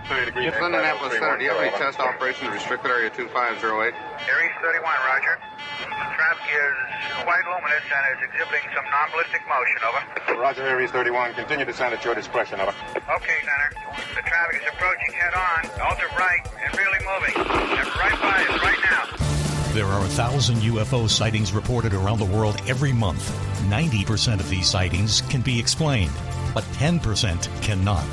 30 degrees. Indianapolis Center, do you have any test operations restricted area 2508? Aries 31, roger. Traffic is quite luminous and is exhibiting some non-ballistic motion, over. Roger, Aries 31. Continue to send at your discretion, over. Okay, Center. The traffic is approaching head-on, ultra bright, and really moving. And right by us right now. There are 1,000 UFO sightings reported around the world every month. 90% of these sightings can be explained, but 10% cannot.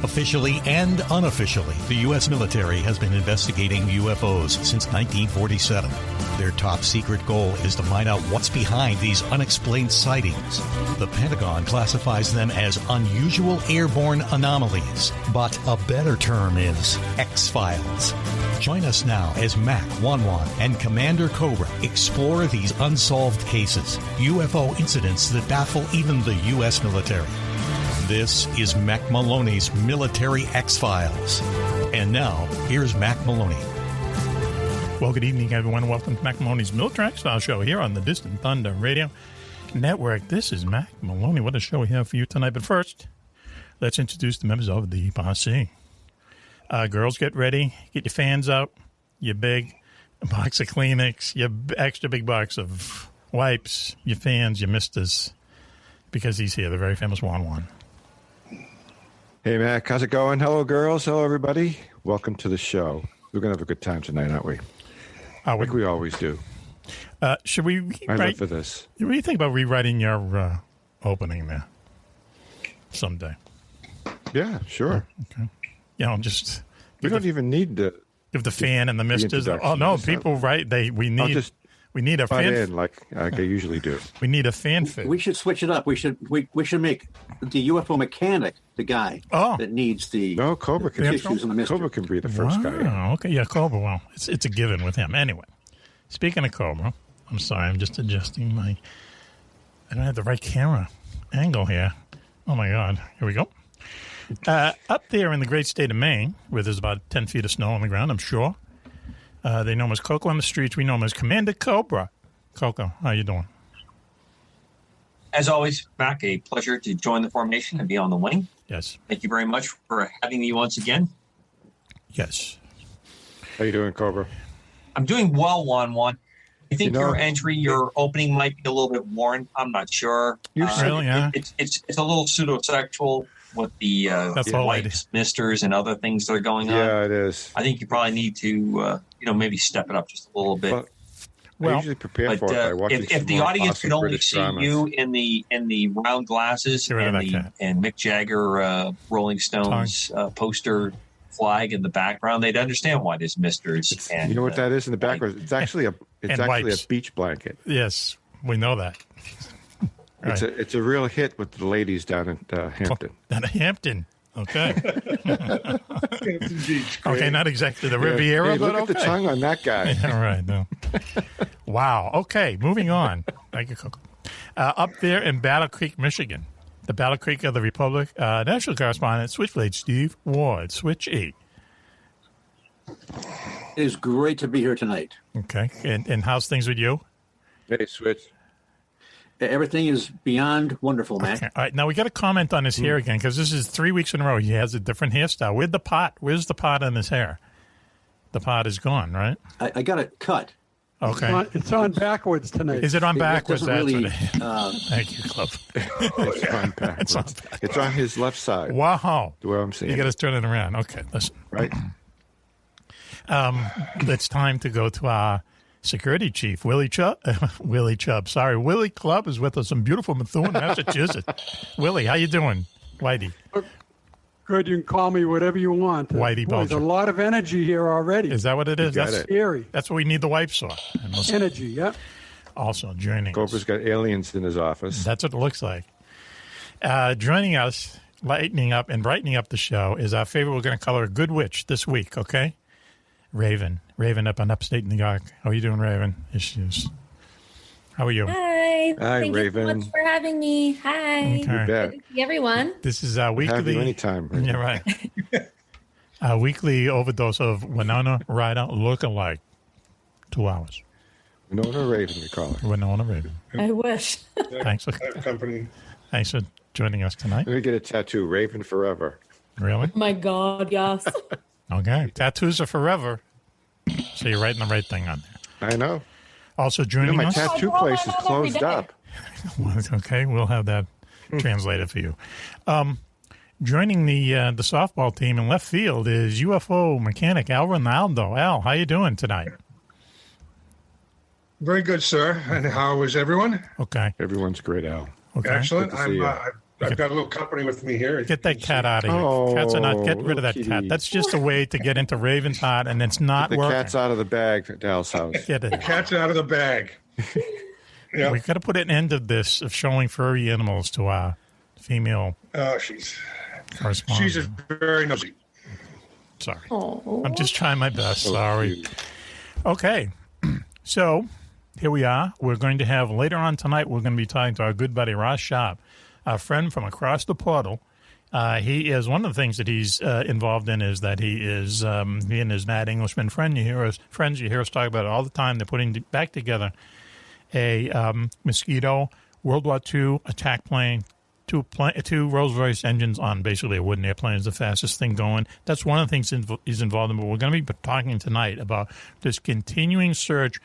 Officially and unofficially, the U.S. military has been investigating UFOs since 1947. Their top secret goal is to find out what's behind these unexplained sightings. The Pentagon classifies them as unusual airborne anomalies, but a better term is X-Files. Join us now as Mack Maloney and Commander Cobra explore these unsolved cases, UFO incidents that baffle even the U.S. military. This is Mack Maloney's Military X-Files. And now, here's Mack Maloney. Well, good evening, everyone. Welcome to Mack Maloney's Military X-Files show here on the Distant Thunder Radio Network. This is Mack Maloney. What a show we have for you tonight. But first, let's introduce the members of the posse. Girls, get ready. Get your fans out. Your big box of Kleenex. Your extra big box of wipes. Your fans, your misters. Because he's here, the very famous Juan. Hey, Mac, how's it going? Hello, girls. Hello, everybody. Welcome to the show. We're going to have a good time tonight, aren't we? Like we always do. Should we I rewrite? live for this. What do you think about rewriting your opening there someday? Yeah, sure. Okay. You know, just We don't even need to give the fan and the misters. Oh no, people write. We need a fan in like I usually do. We need a fan fit. We should switch it up. We should make the UFO mechanic the guy that needs the Cobra can Cobra can be the first guy. Oh, okay, yeah, Cobra. Well, it's a given with him. Anyway, speaking of Cobra, I'm sorry, I'm just adjusting my. I don't have the right camera angle here. Oh my God, here we go. Up there in the great state of Maine, where there's about 10 feet of snow on the ground, I'm sure. They know him as Coco on the streets. We know him as Commander Cobra. Coco, how you doing? As always, Mac, a pleasure to join the formation and be on the wing. Yes. Thank you very much for having me once again. Yes. How you doing, Cobra? I'm doing well, Juan. I think your opening might be a little bit worn. I'm not sure. Really? Yeah. It's a little pseudosexual with the wipes, misters, and other things that are going on. Yeah, it is. I think you probably need to, maybe step it up just a little bit. I usually prepare for it by watching if the audience could only see you in the round glasses and Mick Jagger Rolling Stones poster flag in the background, they'd understand why there's misters. And you know what that is in the background? It's actually a beach blanket. Yes, we know that. It's a real hit with the ladies down at Hampton. Down at Hampton. Okay. Okay, not exactly the Riviera, hey, but look at the tongue on that guy. Yeah, right. No. Wow. Okay, moving on. Thank you, Coco. Up there in Battle Creek, Michigan, the Battle Creek of the Republic, national correspondent, Switchblade Steve Ward, Switch 8. It is great to be here tonight. Okay, and how's things with you? Hey, Switch. Everything is beyond wonderful, Mac. Okay. All right, now we got to comment on his hair again because this is 3 weeks in a row. He has a different hairstyle. Where's the pot? Where's the pot in his hair? The pot is gone, right? I got it cut. Okay. It's on backwards tonight. Is it on backwards? Thank you, Club. It's on backwards. It's on his left side. Wow. The way I'm seeing you got to turn it around. Okay, listen. Right. It's time to go to our security chief, Willy Clubb. Sorry, Willy Clubb is with us in beautiful Methuen, Massachusetts. Willie, how you doing? Whitey. Good, you can call me whatever you want. Whitey There's a lot of energy here already. Is that what it is? That's scary. That's what we need the wipes for. Energy, yeah. Also joining Cobra's got aliens in his office. That's what it looks like. Joining us, lightening up and brightening up the show is our favorite. We're going to call her Good Witch this week, okay? Raven up in upstate New York. How are you doing, Raven? Issues. How are you? Hi. Thank Raven. you so much for having me. Hi. Okay. You bet. Good to see everyone. This is our weekly. Have you anytime. Raven. Yeah, right. Our weekly overdose of Winona Ryder lookalike. 2 hours. Winona Raven, we call her. Winona Raven. I wish. Thanks for company. Thanks for joining us tonight. Let me get a tattoo. Raven forever. Really? Oh my God, yes. Okay. Tattoos are forever. So you're writing the right thing on there. I know. Also joining my us. tattoo place is closed up. Okay, we'll have that translated for you. Joining the softball team in left field is UFO mechanic Al Renaldo. Al, how you doing tonight? Very good, sir. And how is everyone? Okay. Everyone's great, Al. Okay. Excellent. I've got a little company with me here. Get that cat out of here. Cats are not. Get rid of that cat. That's just a way to get into Raven's heart, and it's not Get the working. cat's out of the bag at Al's house. Get it. The cat's out of the bag. Yeah. We've got to put an end to this of showing furry animals to our female she's correspondent. very nosy. Sorry. Aww. I'm just trying my best. Sorry. Okay. So here we are. We're going to have later on tonight, we're going to be talking to our good buddy Ross Sharp, our friend from across the portal. He is one of the things that he's involved in is that he is he and his mad Englishman friend. You hear us talk about it all the time. They're putting back together a Mosquito World War II attack plane, two Rolls-Royce engines on basically a wooden airplane is the fastest thing going. That's one of the things he's involved in. But we're going to be talking tonight about this continuing search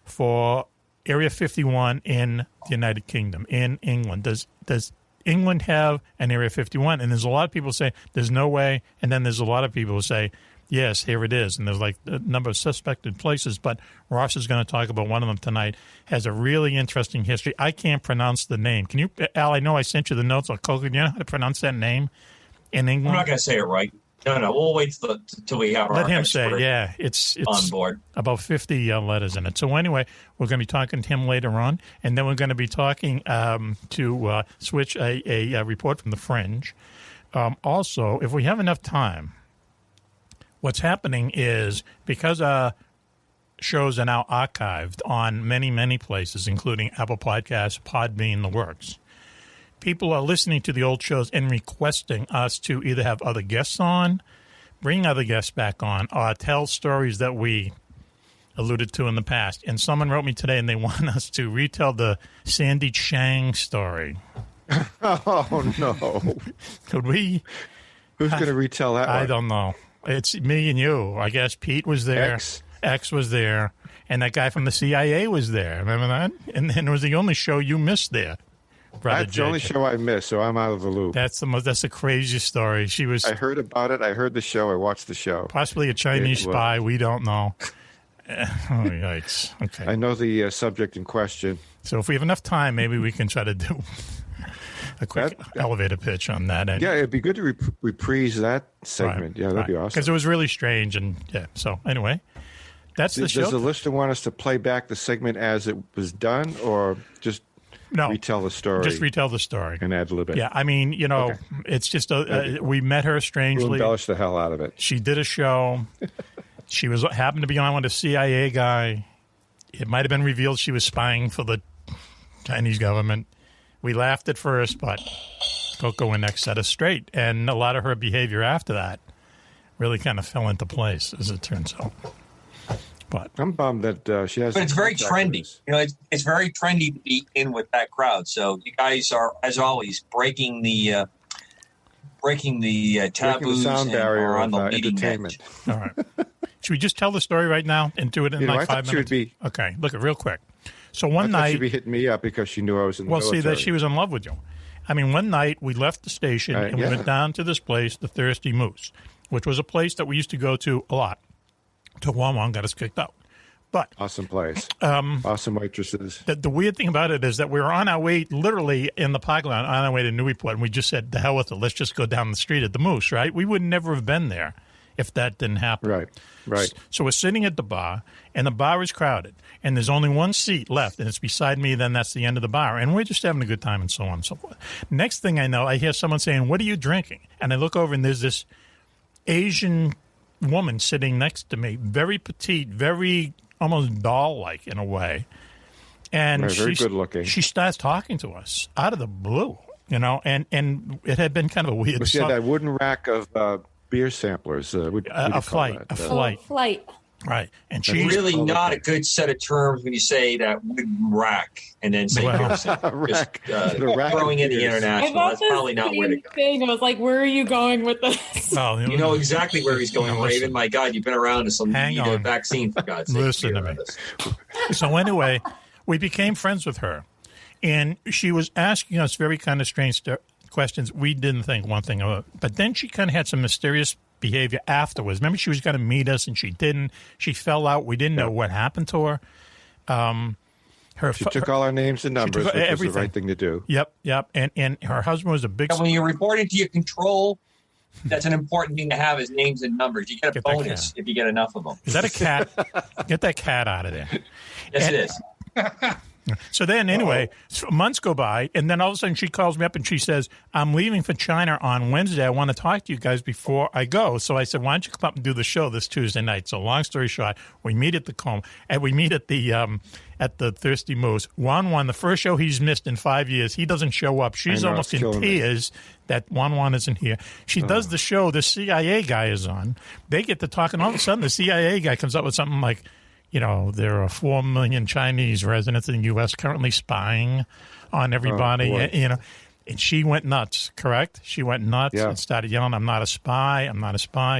for Area 51 in the United Kingdom, in England. Does England have an Area 51? And there's a lot of people say there's no way, and then there's a lot of people who say, yes, here it is. And there's like a number of suspected places, but Ross is going to talk about one of them tonight. Has a really interesting history. I can't pronounce the name. Can you, Al, I know I sent you the notes. Do you know how to pronounce that name in England? I'm not going to say it right. No, we'll wait till we have Let our him expert say, yeah, it's on board. About 50 letters in it. So anyway, we're going to be talking to him later on, and then we're going to be talking to switch a report from the Fringe. Also, if we have enough time, what's happening is because shows are now archived on many, many places, including Apple Podcasts, Podbean, the works. People are listening to the old shows and requesting us to either have other guests on, bring other guests back on, or tell stories that we alluded to in the past. And someone wrote me today, and they want us to retell the Sandy Chang story. Oh, no. Could we? Who's going to retell that one? I don't know. It's me and you. I guess Pete was there. X was there. And that guy from the CIA was there. Remember that? And then it was the only show you missed there. That's the only show I missed, so I'm out of the loop. That's the craziest story. She was. I heard about it. I heard the show. I watched the show. Possibly a Chinese spy. We don't know. Oh, yikes. Okay. I know the subject in question. So if we have enough time, maybe we can try to do a quick elevator pitch on that. Yeah, it'd be good to reprise that segment. Right. Yeah, that'd be awesome. Because it was really strange. And yeah, so anyway, that's the show. Does the listener want us to play back the segment as it was done, or just retell the story? Just retell the story. And add a little bit. Yeah, I mean, it's just we met her strangely. We'll embellish the hell out of it. She did a show. She happened to be on with a CIA guy. It might have been revealed she was spying for the Chinese government. We laughed at first, but Coco and X set us straight. And a lot of her behavior after that really kind of fell into place, as it turns out. But I'm bummed that she has. But it's very trendy. It's very trendy to be in with that crowd. So you guys are, as always, breaking the taboos sound barrier on the of leading entertainment. edge. All right. Should we just tell the story right now and do it in like 5 minutes? Okay, look, real quick. So one night she'd be hitting me up because she knew I was in the military. Well, see, that she was in love with you. I mean, one night we left the station and we went down to this place, the Thirsty Moose, which was a place that we used to go to a lot. Till Wong got us kicked out. But awesome place. Awesome waitresses. The weird thing about it is that we were on our way, literally in the parking lot, on our way to Newport, and we just said, the hell with it, let's just go down the street at the Moose, right? We would never have been there if that didn't happen. Right. So we're sitting at the bar, and the bar is crowded, and there's only one seat left, and it's beside me, then that's the end of the bar, and we're just having a good time and so on and so forth. Next thing I know, I hear someone saying, what are you drinking? And I look over, and there's this Asian woman sitting next to me, very petite, very almost doll-like in a way. And very good looking. She starts talking to us out of the blue, and it had been kind of a weird. She had that wooden rack of beer samplers. A flight. Right. And It's she's really not a good set of terms when you say that wooden rack and then say rack. throwing in the international. That's probably not where to go. Thing. I was like, where are you going with this? Well, You know exactly where he's going, Raven. My God, you've been around us. You need a vaccine, for God's sake. Listen to me. So anyway, we became friends with her. And she was asking us very kind of strange questions. We didn't think one thing of it. But then she kind of had some mysterious behavior afterwards. Remember, she was going to meet us, and she didn't. She fell out. We didn't know what happened to her. She took all our names and numbers, which was the right thing to do. Yep. And her husband was a big... When you're reporting to your control, that's an important thing to have is names and numbers. You get a bonus if you get enough of them. Is that a cat? Get that cat out of there. Yes, it is. So then, anyway, months go by, and then all of a sudden she calls me up and she says, I'm leaving for China on Wednesday. I want to talk to you guys before I go. So I said, why don't you come up and do the show this Tuesday night? So long story short, we meet at the Comb, and we meet at the Thirsty Moose. Juan, the first show he's missed in 5 years, he doesn't show up. She's almost in tears that Juan isn't here. She does the show. The CIA guy is on. They get to talk, and all of a sudden the CIA guy comes up with something like, there are 4 million Chinese residents in the U.S. currently spying on everybody, and she went nuts, correct? She went nuts and started yelling, I'm not a spy,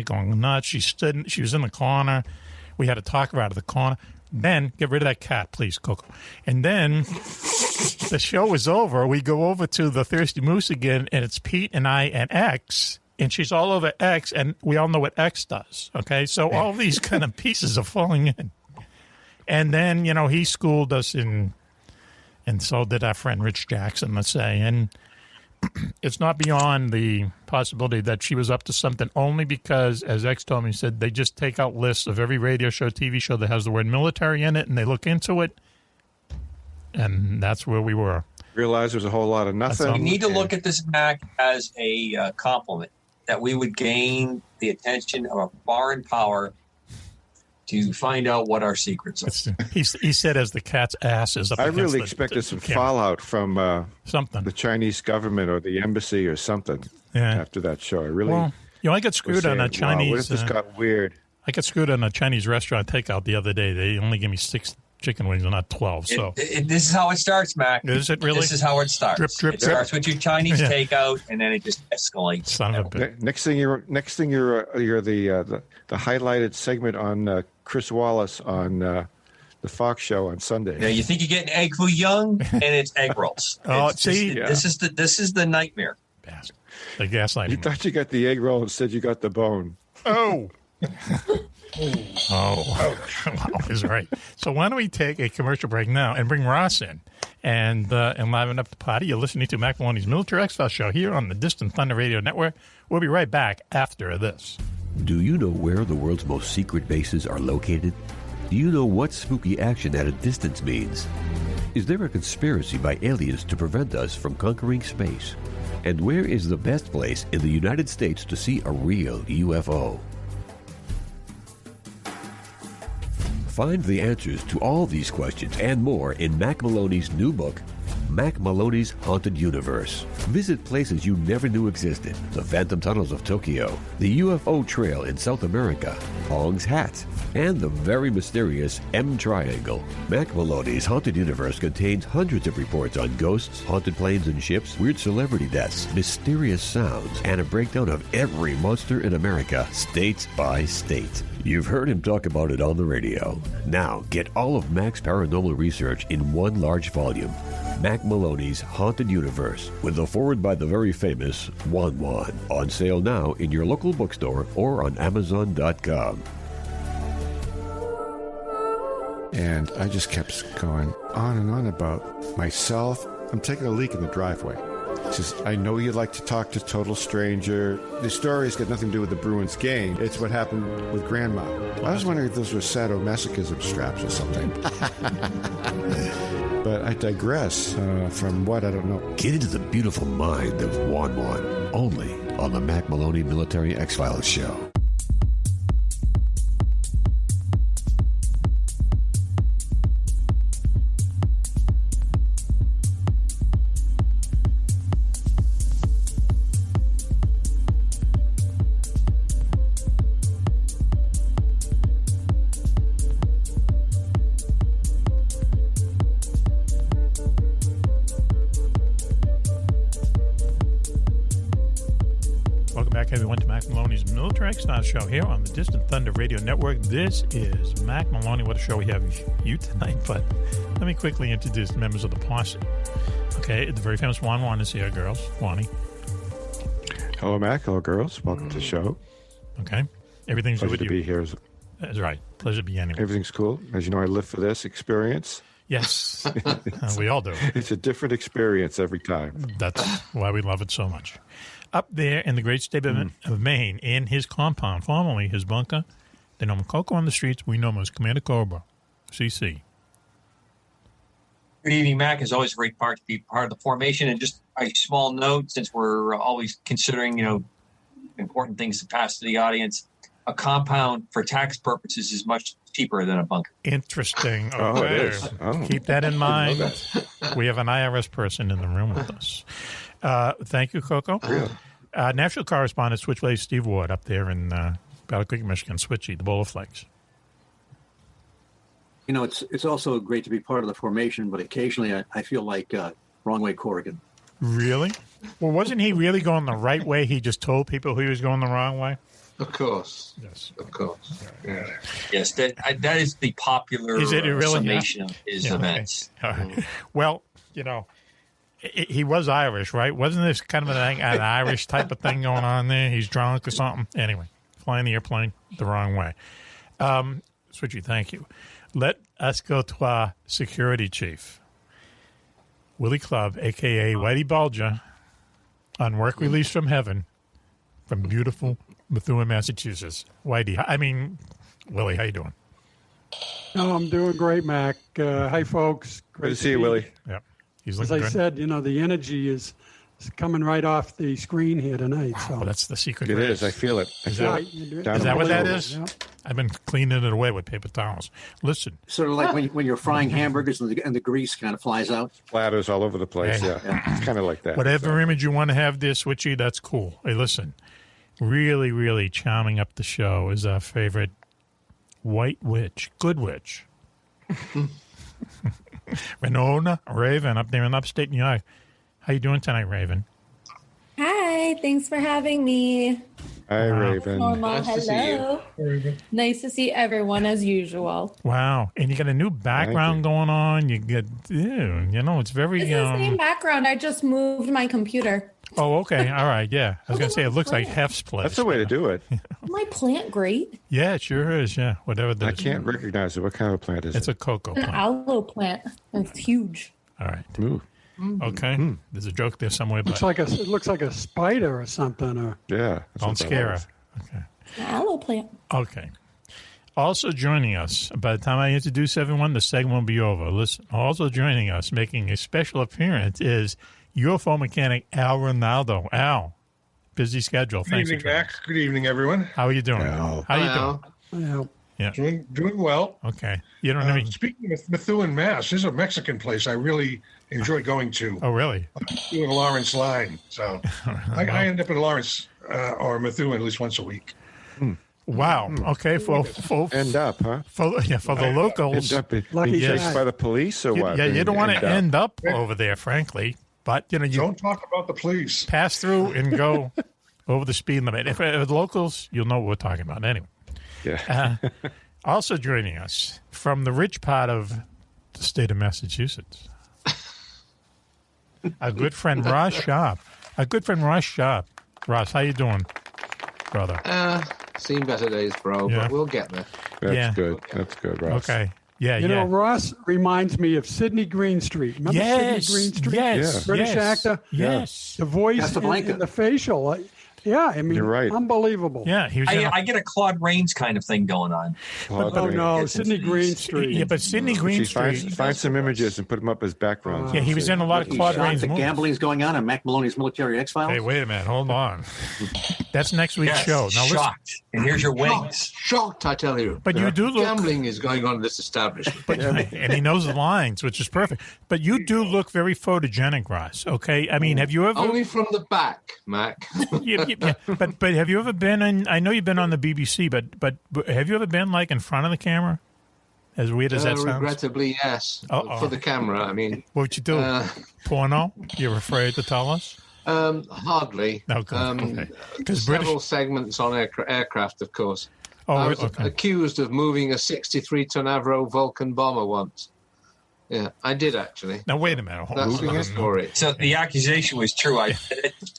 going nuts. She was in the corner. We had to talk her out of the corner. Then, get rid of that cat, please, Coco. And then the show was over. We go over to the Thirsty Moose again, and it's Pete and I and X, and she's all over X, and we all know what X does, okay? So all these kind of pieces are falling in. And then, he schooled us and so did our friend Rich Jackson, let's say. And it's not beyond the possibility that she was up to something only because, as X told me, he said they just take out lists of every radio show, TV show that has the word military in it, and they look into it. And that's where we were. Realized there's a whole lot of nothing. You need to look at this, Mac, as a compliment, that we would gain the attention of a foreign power to find out what our secrets are. He said as the cat's ass is up I really expected some fallout from something, the Chinese government or the embassy or something after that show. I got screwed on a Chinese... Wow, what if this got weird? I got screwed on a Chinese restaurant takeout the other day. They only gave me 6 chicken wings and not 12. So this is how it starts, Mac. Is it really? This is how it starts. Drip, drip, it starts with your Chinese takeout, and then it just escalates. Son of a bitch. Next thing you're the highlighted segment on Chris Wallace on the Fox show on Sunday. Yeah, you think you're getting egg foo young, and it's egg rolls. This is the nightmare. The gaslighting. You thought you got the egg roll, instead you got the bone. Oh. Wow, is right. So why don't we take a commercial break now and bring Ross in and liven up the party? You're listening to Mack Maloney's Military X-Files show here on the Distant Thunder Radio Network. We'll be right back after this. Do you know where the world's most secret bases are located? Do you know what spooky action at a distance means? Is there a conspiracy by aliens to prevent us from conquering space? And where is the best place in the United States to see a real UFO? Find the answers to all these questions and more in Mack Maloney's new book, Mack Maloney's Haunted Universe. Visit places you never knew existed: the Phantom Tunnels of Tokyo, the UFO Trail in South America, Hong's Hat, and the very mysterious M Triangle. Mack Maloney's Haunted Universe contains hundreds of reports on ghosts, haunted planes and ships, weird celebrity deaths, mysterious sounds, and a breakdown of every monster in America, state by state. You've heard him talk about it on the radio. Now, get all of Mack's paranormal research in one large volume. Mack Maloney's Haunted Universe, with a foreword by the very famous Wan Wan. On sale now in your local bookstore or on Amazon.com. And I just kept going on and on about myself. I'm taking a leak in the driveway. She says, I know you like to talk to total stranger. The story's got nothing to do with the Bruins game. It's what happened with Grandma. I was wondering if those were sadomasochism straps or something. But I digress. From what, I don't know. Get into the beautiful mind of Wan Wan, only on the Mack Maloney Military X-Files show. everyone, to Mack Maloney's Military X-Files show here on the Distant Thunder Radio Network. This is Mack Maloney. What a show we have you tonight, but let me quickly introduce the members of the posse. Okay, the very famous Juan is here, girls. Juani. Hello, Mac. Hello, girls. Welcome to the show. Okay. Everything's Pleasure good with to you. be here. That's right. Pleasure to be anywhere. Everything's cool. As you know, I live for this experience. Yes. We all do. It's a different experience every time. That's why we love it so much. Up there in the great state of Maine, in his compound, formerly his bunker, they know him Coco on the streets. We know him as Commander Cobra, CC. Good evening, Mac. It's always a great part to be part of the formation. And just a small note, since we're always considering, important things to pass to the audience, a compound for tax purposes is much cheaper than a bunker. Interesting. Okay. Oh, it is. Oh. Keep that in mind. We have an IRS person in the room with us. Thank you, Coco. Yeah. National correspondent Switchblade Steve Ward up there in Battle Creek, Michigan. Switchy, the bowl of flakes. It's also great to be part of the formation, but occasionally I feel like wrong way Corrigan. Really? Well, wasn't he really going the right way? He just told people he was going the wrong way? Of course. Yes. Of course. Yeah. Yes, that is the popular summation of his events. Okay. All right. Well, he was Irish, right? Wasn't this kind of an Irish type of thing going on there? He's drunk or something? Anyway, flying the airplane the wrong way. Switchy, thank you. Let us go to our security chief, Willy Clubb, a.k.a. Whitey Bulger, on work release from heaven from beautiful Methuen, Massachusetts. Willie, how you doing? Oh, I'm doing great, Mac. Hi, folks. Great to see you, Willie. Yep. He's As looking I good. said, the energy is coming right off the screen here tonight. So That's the secret. It is. I feel it. Is that what that is? Yeah. I've been cleaning it away with paper towels. Listen. Sort of like when you're frying hamburgers and the grease kind of flies out. Splatters all over the place. Hey. Yeah. It's kind of like that. Whatever image you want to have there, Switchy, that's cool. Hey, listen. Really, really charming up the show is our favorite white witch, good witch. Winona Raven up there in upstate New York. How you doing tonight, Raven? Hi, thanks for having me. Hi, Raven. Normal, Nice to see hello. Nice to see everyone as usual. Wow. And you got a new background going on. You get, it's very... It's the same background. I just moved my computer. Oh, okay. All right. Yeah. I was going to say, it looks like half split. That's the way to do it. My plant great? Yeah, it sure is. Yeah. Whatever that I is. can't recognize it. What kind of plant is It's it? a cocoa An plant. aloe plant. It's huge. All right. Ooh. Okay. There's a joke there somewhere, but it looks like a spider or something. Or Yeah. don't scare her. Okay. An aloe plant. Okay. Also joining us, by the time I introduce everyone, the segment will be over. Listen, also joining us, making a special appearance, is UFO mechanic Al Renaldo. Al, busy schedule. Good Thanks evening, for joining. Max. Good evening, everyone. How are you doing? Al. How you doing? yeah. Yeah. Doing well. Okay. You don't have any... Speaking of Methuen, Mass, there's a Mexican place I really enjoy going to. Oh, really? Doing Lawrence line. So I end up in Lawrence or Methuen at least once a week. Wow. Okay. End up, huh? For the locals. End up Lucky being yes. chased by the police or what? Yeah, you don't want to up. end up over there, frankly. But, you Don't talk about the police. pass through and go over the speed limit. If locals, you'll know what we're talking about. Anyway. Yeah. Also joining us from the rich part of the state of Massachusetts, our good friend Ross Sharp. Ross, how you doing, brother? Seen better days, bro, Yeah. but we'll get there. That's good. That's good, Ross. Okay. Yeah, You know, Ross reminds me of Sidney Greenstreet. Remember Yes. Sidney Greenstreet? Yes. British yes. actor. Yes. The voice Casablanca. and the facial. Yeah, I mean, You're right. unbelievable. Yeah, he was. I get a Claude Rains kind of thing going on. Oh, no, Sidney Greenstreet. Yeah, but Sidney Greenstreet. Find some images and put them up as backgrounds. Yeah, he was in a lot of Claude Rains The movies. gambling's going on in Mack Maloney's Military X-Files. Hey, wait a minute. Hold on. That's next week's Yes, show. Now listen. shocked. And here's your wings. Shocked, I tell you. But you do look. Gambling is going on in this establishment. But, and he knows the lines, which is perfect. But you do look very photogenic, Ross. Okay, I mean, have you ever? Only from the back, Mac. Yeah. But have you ever been in? I know you've been on the BBC, but have you ever been like in front of the camera? As weird as that sounds. Regrettably, yes. Uh-oh. For the camera, I mean. What would you do? Porno? You're afraid to tell us? Hardly. No, okay. Several segments on aircraft, of course. I was accused of moving a 63-ton Avro Vulcan bomber once. Yeah, I did actually. Now wait a minute. That's the story. So the accusation was true.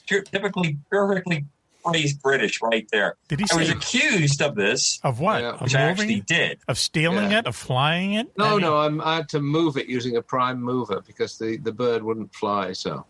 Typically perfectly phrased British right there. Did he I was accused of this. Of what? Yeah. Which I actually did. Of stealing it? Of flying it? No, I had to move it using a prime mover because the bird wouldn't fly. So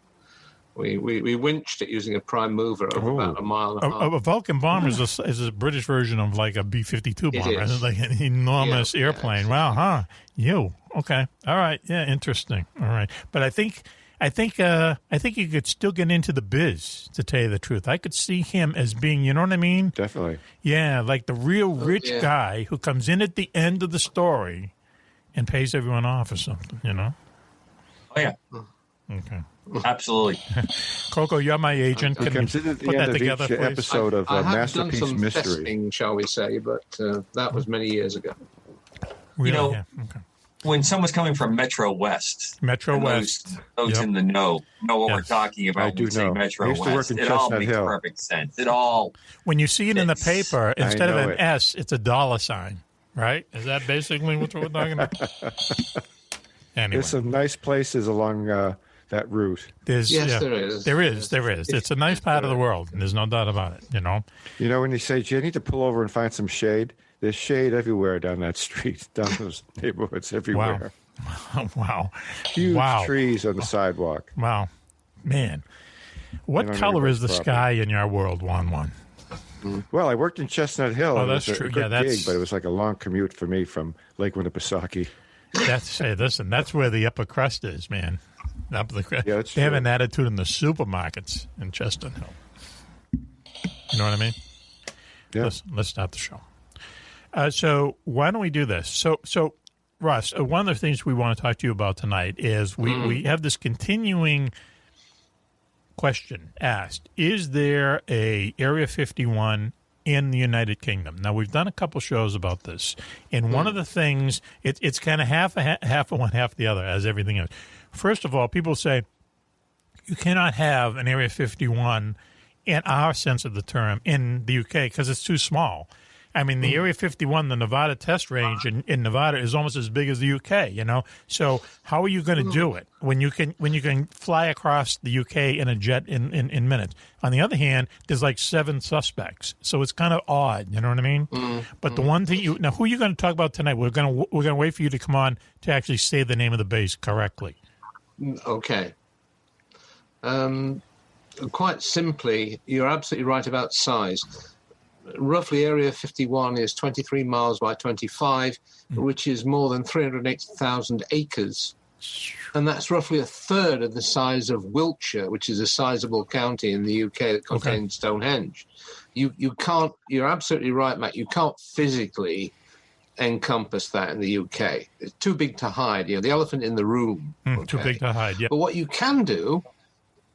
we winched it using a prime mover over about a mile and a half. A Vulcan bomber is a British version of like a B-52 bomber. It's like an enormous airplane. Yeah. Wow, huh? Okay. All right. Yeah, interesting. All right. But I think you could still get into the biz, to tell you the truth. I could see him as being, you know what I mean? Definitely. Yeah, like the real rich guy who comes in at the end of the story and pays everyone off or something, you know? Oh, yeah. Okay. Absolutely. Coco, you're my agent. Can you put that together, please? Episode of I have Masterpiece done some Mystery. testing, shall we say, but that was many years ago. Really? You know, okay. When someone's coming from Metro West, those in the know what we're talking about. I do when we say know. Metro I used to work West. in It all Chestnut makes Hill. perfect sense. It all. When you see it in the paper, instead of know an it. S, it's a $sign, right? Is that basically what we're talking about? Anyway. There's some nice places along that route. There is. There is. It's a nice part of the world, and there's no doubt about it, you know? You know, when you say, you need to pull over and find some shade, there's shade everywhere down that street, down those neighborhoods everywhere. Wow. Huge trees on the sidewalk. Wow. Man. What color is the sky in your world, Juan? Well, I worked in Chestnut Hill. Oh, that's it was true. a good Yeah, gig, but it was like a long commute for me from Lake Winnipesaukee. Listen, that's where the upper crust is, man. Up the crust. Yeah, that's they have true. an attitude in the supermarkets in Chestnut Hill. You know what I mean? Yeah. Let's start the show. So why don't we do this? So Russ, one of the things we want to talk to you about tonight is we have this continuing question asked: is there a Area 51 in the United Kingdom? Now, we've done a couple shows about this, and one of the things, it's kind of half of one, half the other, as everything is. First of all, people say you cannot have an Area 51 in our sense of the term in the UK because it's too small. I mean, the Area 51, the Nevada test range in Nevada is almost as big as the UK, you know? So how are you going to do it when you can fly across the UK in a jet in minutes? On the other hand, there's like 7 suspects. So it's kind of odd, you know what I mean? But the one thing now, who are you going to talk about tonight? We're going to wait for you to come on to actually say the name of the base correctly. Okay. Quite simply, you're absolutely right about size. Roughly, Area 51 is 23 miles by 25, which is more than 380,000 acres. And that's roughly a third of the size of Wiltshire, which is a sizable county in the UK that contains Stonehenge. You can't, you're absolutely right, Matt, you can't physically encompass that in the UK. It's too big to hide, you know, the elephant in the room. Too big to hide, yeah. But what you can do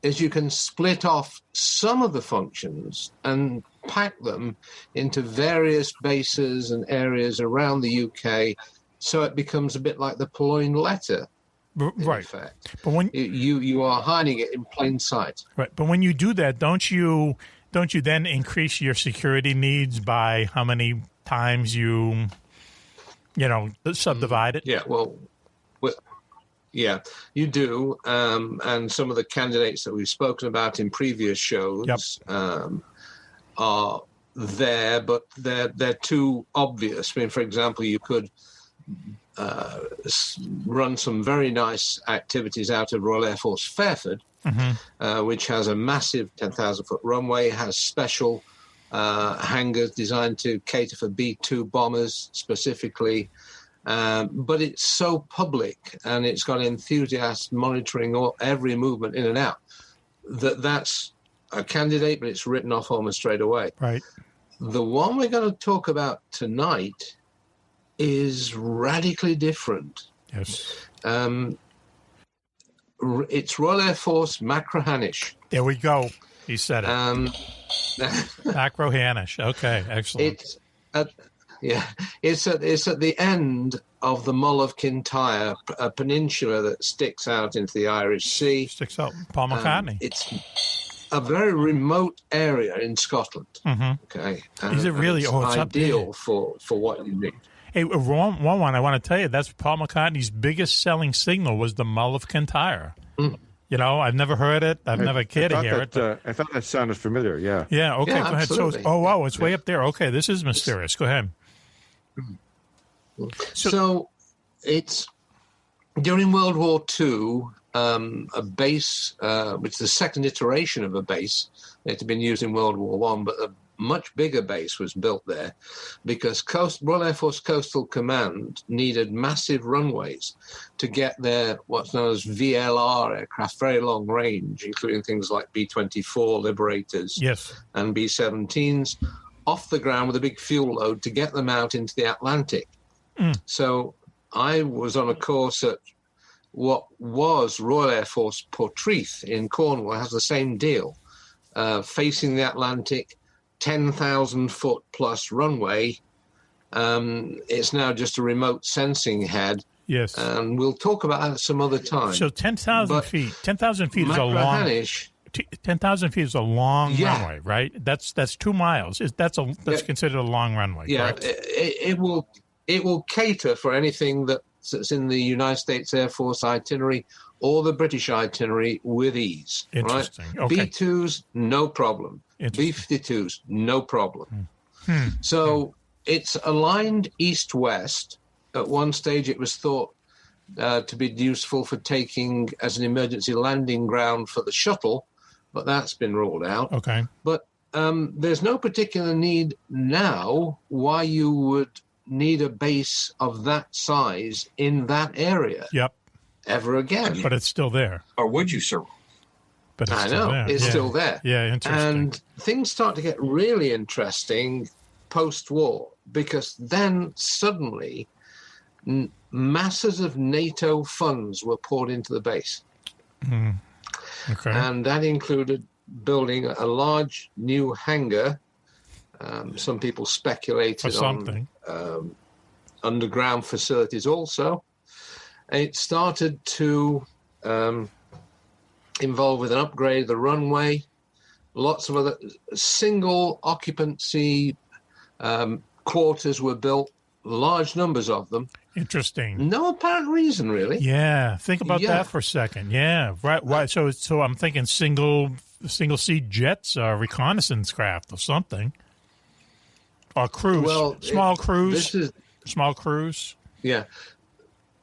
is you can split off some of the functions and pack them into various bases and areas around the UK, so it becomes a bit like the Purloined Letter. Right. In fact, but when you are hiding it in plain sight. Right. But when you do that, don't you then increase your security needs by how many times you subdivide it? Yeah. Well, yeah, you do. And some of the candidates that we've spoken about in previous shows are there, but they're too obvious. I mean, for example, you could run some very nice activities out of Royal Air Force Fairford, which has a massive 10,000-foot runway, has special hangars designed to cater for B-2 bombers specifically. But it's so public and it's got enthusiasts monitoring every movement in and out that's a candidate, but it's written off almost straight away. Right. The one we're going to talk about tonight is radically different. Yes. It's Royal Air Force Machrihanish. There we go. He said it. Machrihanish. Okay, excellent. It's at the end of the Mull of Kintyre, a peninsula that sticks out into the Irish Sea. Sticks out. Paul McCartney. a very remote area in Scotland. Okay, is it really? It's ideal for what you need. Hey, one I want to tell you, that's Paul McCartney's biggest selling signal was the Mull of Kintyre. You know, I've never heard it. I've never cared to hear it. I thought that sounded familiar, yeah. Yeah, okay, Yeah, go ahead. So, wow, it's way up there. Okay, this is mysterious. Go ahead. So it's during World War II, a base, which is the second iteration of a base. It had been used in World War I, but a much bigger base was built there because Royal Air Force Coastal Command needed massive runways to get their what's known as VLR aircraft, very long range, including things like B-24 Liberators and B-17s, off the ground with a big fuel load to get them out into the Atlantic. So I was on a course at what was Royal Air Force Portreath in Cornwall. It has the same deal, facing the Atlantic, 10,000 foot plus runway. It's now just a remote sensing head. Yes. And we'll talk about that some other time. So 10,000 feet. 10,000 feet is a long. 10,000 feet is a long runway, right? That's 2 miles. That's considered a long runway. Yeah, correct? It will cater for anything that's in the United States Air Force itinerary or the British itinerary with ease. Interesting. Right? Okay. B-2s, no problem. B-52s, no problem. So it's aligned east-west. At one stage, it was thought to be useful for taking as an emergency landing ground for the shuttle, but that's been ruled out. Okay. But there's no particular need now why you would need a base of that size in that area. Yep. Ever again. But it's still there. Or would you, sir? But it's I still know. there. It's still there. Yeah, interesting. And things start to get really interesting post-war because then suddenly masses of NATO funds were poured into the base. Okay. And that included building a large new hangar. Some people speculated on underground facilities also. It started to involve with an upgrade of the runway, lots of other single occupancy quarters were built, large numbers of them. Interesting. No apparent reason, really. Yeah, think about that for a second. Yeah, right. So I'm thinking single seat jets, reconnaissance craft, or something, or cruise. Well, small cruise. Yeah.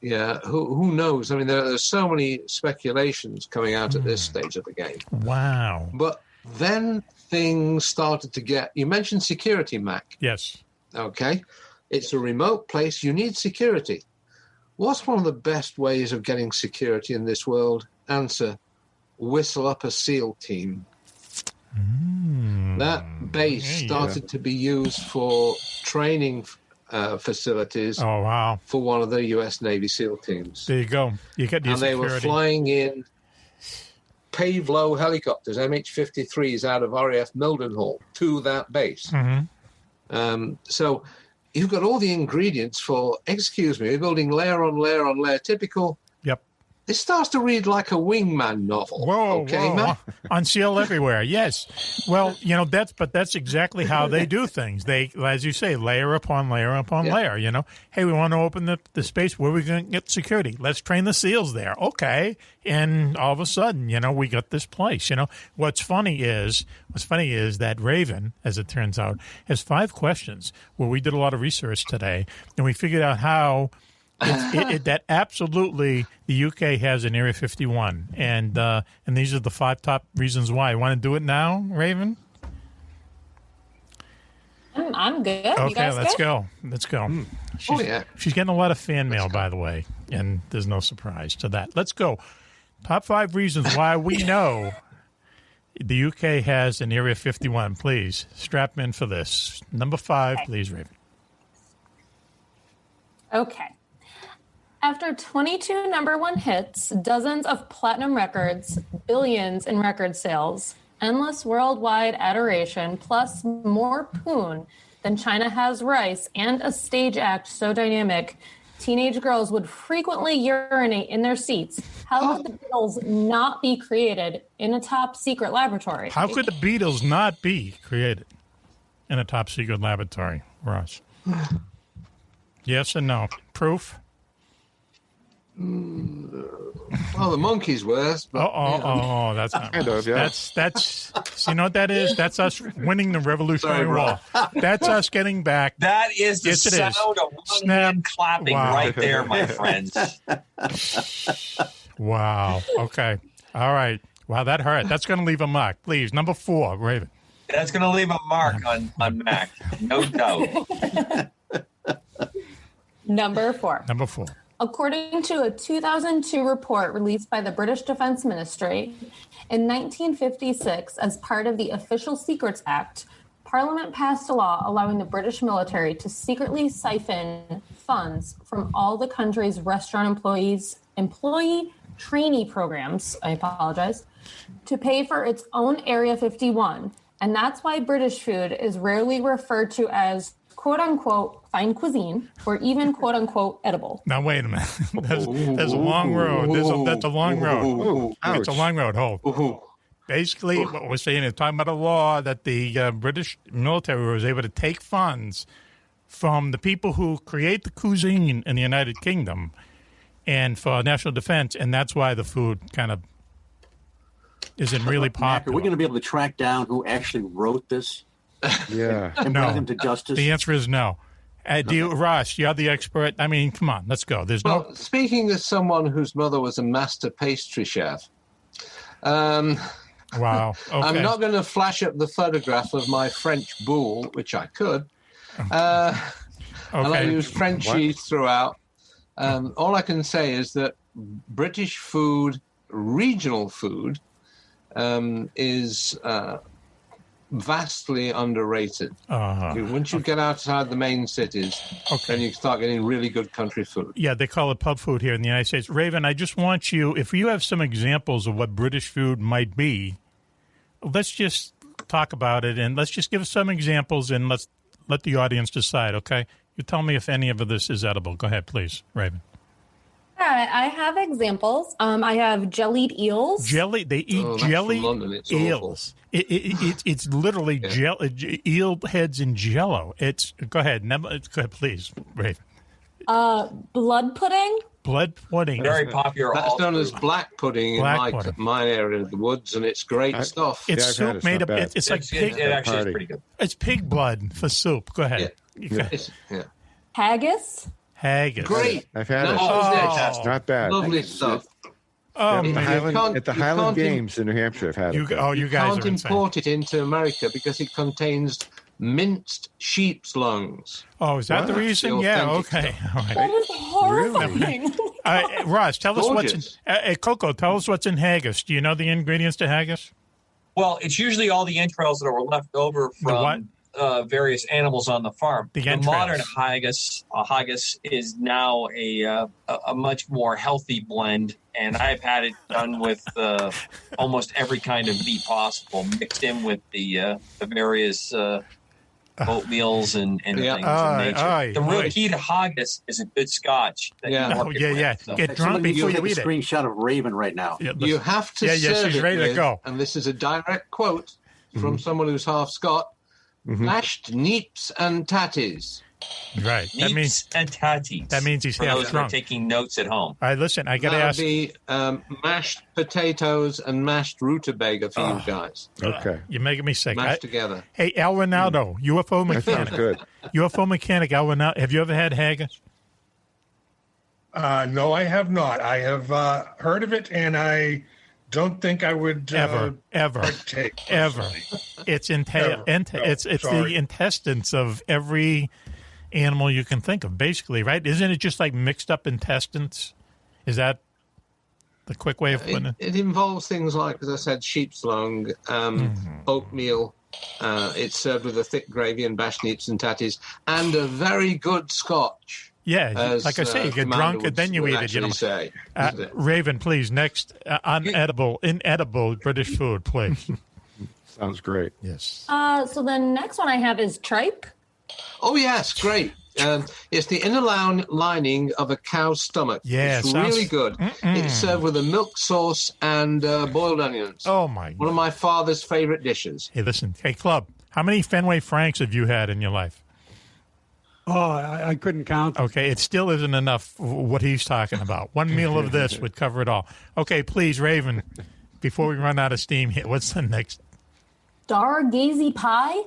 Yeah, who knows? I mean, there's so many speculations coming out at this stage of the game. Wow. But then things started to get... You mentioned security, Mac. Yes. Okay. It's a remote place. You need security. What's one of the best ways of getting security in this world? Answer, whistle up a SEAL team. That base started to be used for training facilities. Oh, wow. For one of the U.S. Navy SEAL teams. There you go. You get your and they security. were flying in pave-low helicopters, MH-53s, out of RAF Mildenhall to that base. So you've got all the ingredients for, you're building layer on layer on layer, typical. Yep. It starts to read like a wingman novel. Whoa, okay, man? Unseal everywhere. Yes. Well, that's exactly how they do things. They, as you say, layer upon layer upon layer. Hey, we want to open the space. Where are we going to get security? Let's train the SEALs there. Okay. And all of a sudden, we got this place. What's funny is that Raven, as it turns out, has 5 questions where we did a lot of research today, and we figured out how. That absolutely the UK has an Area 51, and these are the 5 top reasons why. You want to do it now, Raven? I'm good. Okay, you guys let's good? go. Let's go. She's getting a lot of fan mail, by the way, and there's no surprise to that. Let's go. Top 5 reasons why we know the UK has an Area 51. Please strap in for this. Number 5, please, Raven. Okay. After 22 number 1 hits, dozens of platinum records, billions in record sales, endless worldwide adoration, plus more poon than China has rice, and a stage act so dynamic teenage girls would frequently urinate in their seats, how could the Beatles not be created in a top secret laboratory? How could the Beatles not be created in a top secret laboratory, Ross? Yes and no. Proof? Well, the monkeys were. Oh, that's not kind of, yeah. That's you know what that is? That's us winning the Revolutionary War. That's us getting back. That is the sound of one hand clapping right there, my friends. Wow. Okay. All right. Wow, that hurt. That's going to leave a mark. Please, number 4, Raven. That's going to leave a mark on Mac, no doubt. Number 4. Number 4. According to a 2002 report released by the British Defence Ministry, in 1956, as part of the Official Secrets Act, Parliament passed a law allowing the British military to secretly siphon funds from all the country's restaurant employee trainee programs, to pay for its own Area 51. And that's why British food is rarely referred to as quote-unquote fine cuisine or even quote-unquote edible. Now, wait a minute. There's a long road. That's a long road. It's a long road. Hold. Basically, what we're saying is talking about a law that the British military was able to take funds from the people who create the cuisine in the United Kingdom and for national defense, and that's why the food kind of isn't really popular. Are we going to be able to track down who actually wrote this? Yeah. And bring him to justice? The answer is no. Ross, you're the expert. I mean, come on, let's go. Speaking as someone whose mother was a master pastry chef, wow. Okay. I'm not going to flash up the photograph of my French boule, which I could. And I use French cheese throughout. All I can say is that British food, regional food, is vastly underrated. Once you get outside the main cities, then you start getting really good country food. Yeah, they call it pub food here in the United States. Raven, I just want you, if you have some examples of what British food might be, let's just talk about it, and let's just give us some examples, and let's let the audience decide, okay? You tell me if any of this is edible. Go ahead, please, Raven. All right, I have examples. I have jellied eels. They eat jelly eels. It's literally eel heads in Jello. Go ahead, please, Raven. Blood pudding. Blood pudding. Very popular. That's known as black pudding in my area of the woods, and it's great stuff. It's soup made of. It's like pig. It actually is pretty good. It's pig blood for soup. Go ahead. Haggis. Great. I've had it. It's not bad. Lovely stuff. At the Highland Games in New Hampshire, I've had it. You guys can't import it into America because it contains minced sheep's lungs. Oh, is that the reason? Yeah, okay. All right. That is horrifying. Ross, tell us what's in Coco, tell us what's in haggis. Do you know the ingredients to haggis? Well, it's usually all the entrails that were left over from various animals on the farm. The modern haggis is now a much more healthy blend, and I've had it done with almost every kind of meat possible, mixed in with the various oatmeals and things of nature. The real key to haggis is a good scotch. Get drunk before you eat it. Screenshot of Raven right now. You have to serve she's it ready to go. And this is a direct quote from someone who's half Scot. Mashed neeps and tatties. Right. Neeps and tatties. That means he's half drunk. Taking notes at home. All right, listen, I got to ask. That'll be mashed potatoes and mashed rutabaga for you guys. Okay. You're making me sick. Mashed together. Hey, Al Renaldo, UFO Mechanic. Good. UFO Mechanic, Al Renaldo. Have you ever had haggis? No, I have not. I have heard of it, and I don't think I would ever partake. Ever. It's the intestines of every animal you can think of, basically, right? Isn't it just like mixed up intestines? Is that the quick way of putting it? It involves things like, as I said, sheep's lung, oatmeal. It's served with a thick gravy and bashed neeps and tatties, and a very good scotch. Yeah, like I say, you get drunk and then you eat it. You know. Raven, please, next inedible British food, please. Sounds great. Yes. So the next one I have is tripe. Oh yes, great. It's the inner lining of a cow's stomach. Yeah, it's really good. It's served with a milk sauce and boiled onions. Oh, my. One of my father's favorite dishes. Hey, listen. Hey, Clubb, how many Fenway Franks have you had in your life? Oh, I couldn't count. Okay, it still isn't enough what he's talking about. One meal of this would cover it all. Okay, please, Raven, before we run out of steam here, what's the next? Stargazy pie?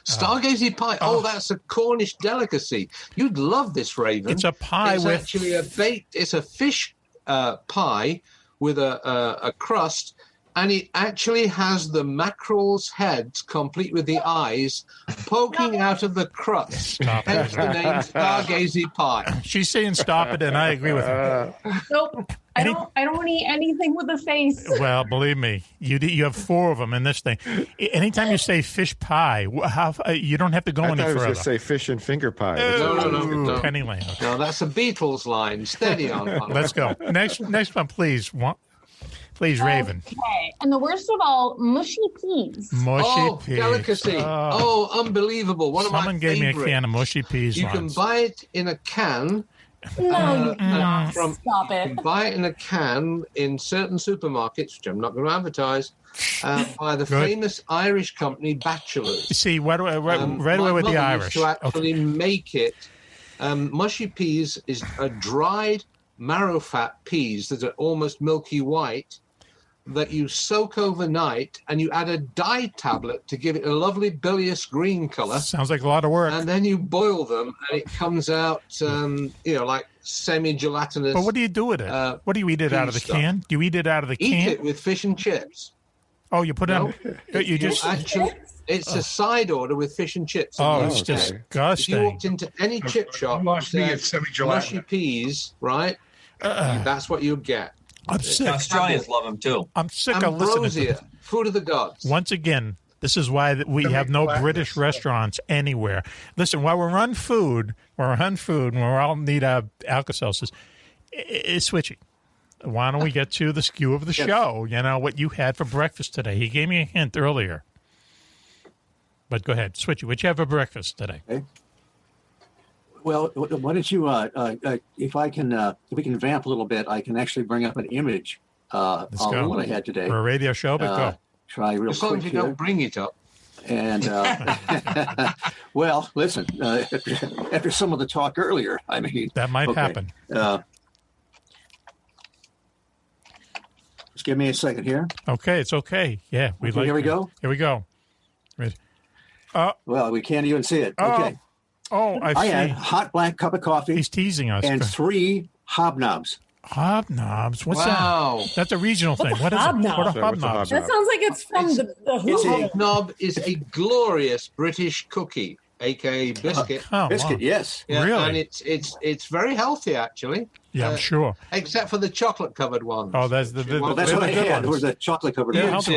Stargazy pie. Oh, that's a Cornish delicacy. You'd love this, Raven. It's a pie it's with... actually it's a fish pie with a crust, and it actually has the mackerel's heads, complete with the eyes, poking out of the crust. Stop Hence it. the name Stargazy pie. She's saying stop it, and I agree with her. Nope. I don't eat anything with a face. Well, believe me, you have 4 of them in this thing. Anytime you say fish pie, you don't have to go any further. I was going to say fish and finger pie. No. Pennyland. No, that's a Beatles line. Steady on. Let's go. Next one, please. Please, Raven. Okay. And the worst of all, mushy peas. Mushy peas. Delicacy. Unbelievable. One of my Someone gave me a can of mushy peas You once. can buy it in a can. No, you cannot. Stop it. You can buy it in a can in certain supermarkets, which I'm not going to advertise, by the famous Irish company Bachelors. You see, right away with the Irish. To actually make it, mushy peas is a dried marrow-fat peas that are almost milky white that you soak overnight, and you add a dye tablet to give it a lovely bilious green color. Sounds like a lot of work. And then you boil them, and it comes out, like semi-gelatinous. But what do you do with it? What do you eat it out of the can? Do you eat it out of the can? Eat it with fish and chips. Oh, you put it on. You just actually. It's a side order with fish and chips. Oh, it's disgusting. If you walked into any chip shop, You lost me at semi-gelatinous. mushy peas, right? That's what you get. I'm sick. Australians love them too. I'm sick of listening to Ambrosia, food of the gods. Once again, this is why we have no British restaurants anywhere. Listen, while we're on food, and we all need Alka-Seltzers, it's switchy. Why don't we get to the skew of the show? You know, what you had for breakfast today. He gave me a hint earlier. But go ahead, Switchy. What you have for breakfast today? Okay. Well, why don't you, if we can vamp a little bit, I can actually bring up an image on what I had today. For a radio show, but go. Try real As long quick as you here. don't bring it up. And, well, listen, after some of the talk earlier, I mean. That might happen. Just give me a second here. Okay, it's okay. Yeah. Here we go. Here we go. Well, we can't even see it. Oh. Okay. Oh, I had a hot black cup of coffee. He's teasing us. And 3 hobnobs. Hobnobs? What's Wow. that? That's a regional thing. What is hobnob? it? What are hobnobs? That sounds like it's from the Hobnob is a glorious British cookie, aka biscuit. Biscuit, yes. Yeah, Really? And it's very healthy, actually. Yeah, I'm sure. Except for the chocolate-covered ones. Oh, that's the that's what I had. It was the chocolate-covered ones.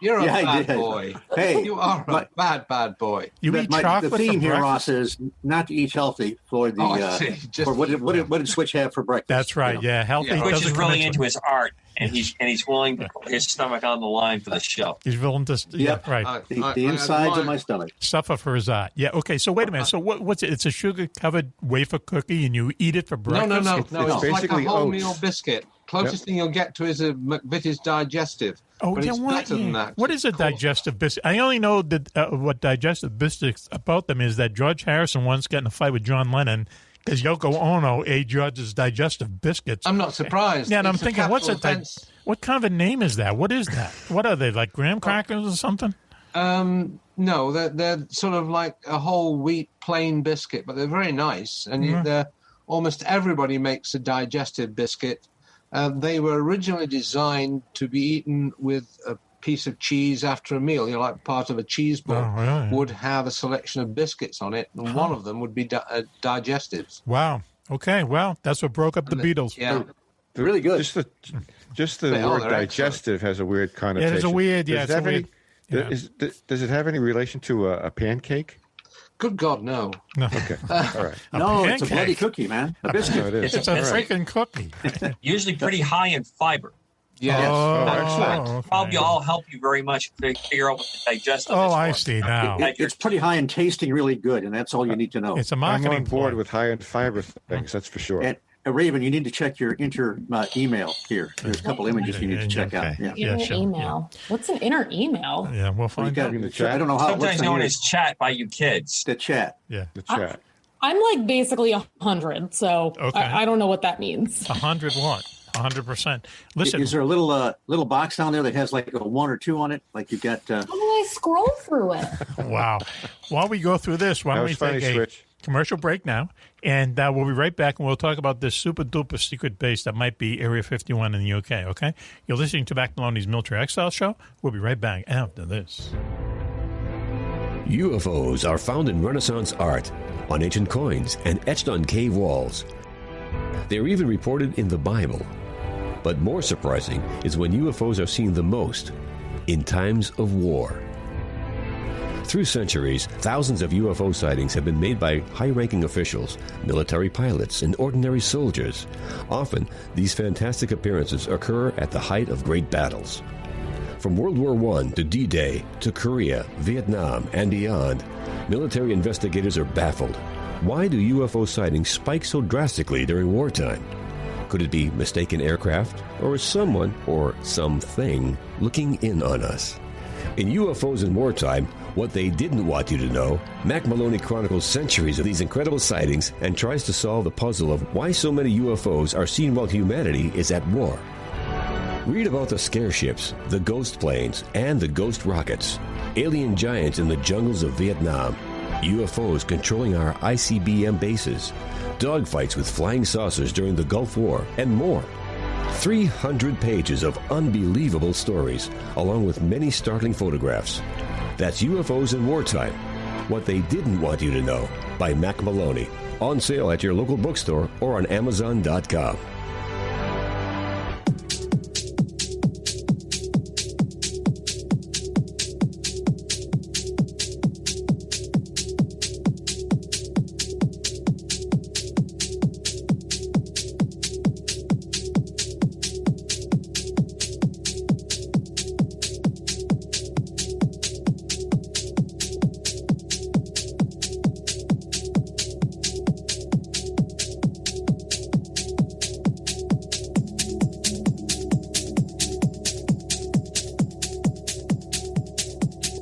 You're a I bad did. boy. Hey, you are a bad boy. You eat chocolate The theme for here, breakfast? Ross, is not to eat healthy for the. I see. Just for what did Switch have for breakfast? That's right. Yeah, healthy. Which doesn't is really come into his art, and he's willing to put his stomach on the line for the show. He's willing to. Yep. Right. The insides of my stomach. Suffer for his art. Yeah. Okay. So wait a minute. So what's it? It's a sugar-covered wafer cookie, and you eat it for breakfast. No. It's It's like basically a wholemeal oats. biscuit. Closest thing you'll get to is a McVitie's digestive. Oh, but yeah, it's what? better than that. What is a digestive biscuit? I only know that what digestive biscuits about them is that George Harrison once got in a fight with John Lennon because Yoko Ono ate George's digestive biscuits. I'm not surprised. Yeah, and I'm It's a thinking, capital what kind of a name is that? What is that? What are they, like graham crackers or something? No, they're sort of like a whole wheat plain biscuit, but they're very nice. And they're almost everybody makes a digestive biscuit. They were originally designed to be eaten with a piece of cheese after a meal. You know, like part of a cheese ball would have a selection of biscuits on it, and one of them would be digestives. Wow. Okay. Well, that's what broke up the Beatles. Yeah. Really good. Just the word digestive has a weird connotation. Yeah, there's a weird. Yeah, does it have any relation to a pancake? Good God, no. No. Okay. All right. No, it's a bloody cookie, man. A biscuit. No, it is. It's a freaking cookie. Usually pretty high in fiber. Yes. Excellent. Probably all help you very much to figure out what the digestive is. I see now. It's pretty high in tasting, really good, and that's all you need to know. It's a marketing I'm on board ploy. with high in fiber things, that's for sure. And Raven, you need to check your email here. There's a couple images you need to check out. Yeah. Email. What's an inner email? Yeah, we'll find out. I don't know how. Sometimes known as chat by you kids. The chat. Yeah, the chat. I'm like basically 100, so I don't know what that means. 100 what? 100%. Listen, is there a little box down there that has like a 1 or 2 on it? Like you got. How do I scroll through it? Wow. While we go through this, why don't we take a commercial break now, and we'll be right back, and we'll talk about this super duper secret base that might be Area 51 in the UK. Okay, you're listening to Mack Maloney's Military Exile Show. We'll be right back after this. UFOs are found in Renaissance art, on ancient coins, and etched on cave walls. They are even reported in the Bible. But more surprising is when UFOs are seen the most, in times of war. Through centuries, thousands of UFO sightings have been made by high-ranking officials, military pilots, and ordinary soldiers. Often, these fantastic appearances occur at the height of great battles. From World War I to D-Day to Korea, Vietnam, and beyond, military investigators are baffled. Why do UFO sightings spike so drastically during wartime? Could it be mistaken aircraft, or is someone or something looking in on us? In UFOs in Wartime, What They Didn't Want You to Know, Mack Maloney chronicles centuries of these incredible sightings and tries to solve the puzzle of why so many UFOs are seen while humanity is at war. Read about the scare ships, the ghost planes, and the ghost rockets, alien giants in the jungles of Vietnam, UFOs controlling our ICBM bases, dogfights with flying saucers during the Gulf War, and more. 300 pages of unbelievable stories, along with many startling photographs. That's UFOs in Wartime, What They Didn't Want You to Know, by Mack Maloney. On sale at your local bookstore or on Amazon.com.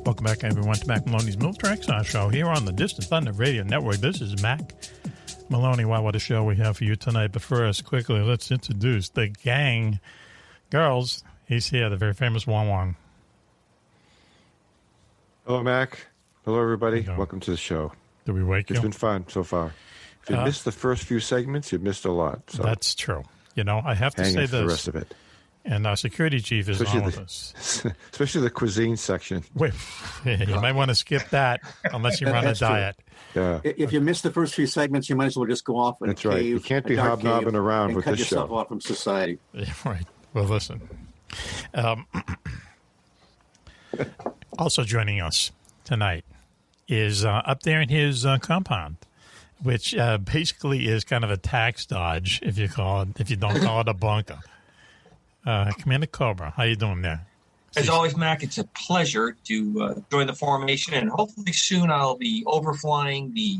Welcome back, everyone, to Mack Maloney's Military Exile Show here on the Distant Thunder Radio Network. This is Mack Maloney. Wow, what a show we have for you tonight. But first, quickly, let's introduce the gang. Girls, he's here, the very famous Wan Wan. Hello, Mac. Hello, everybody. Welcome to the show. Did we wake you? It's been fun so far. If you missed the first few segments, you missed a lot. So that's true. You know, I have to hang say in for this. the rest of it. And our security chief is on with us. Especially the cuisine section. Wait, you might want to skip that unless you run a diet. Yeah. If you miss the first few segments, you might as well just go off and That's right. You can't be hobnobbing around with this show. Cut yourself off from society. Yeah, right. Well, listen. Also joining us tonight is up there in his compound, which basically is kind of a tax dodge, if you don't call it a bunker. Commander Cobra, how you doing there? As always, Mac, it's a pleasure to join the formation, and hopefully soon I'll be overflying the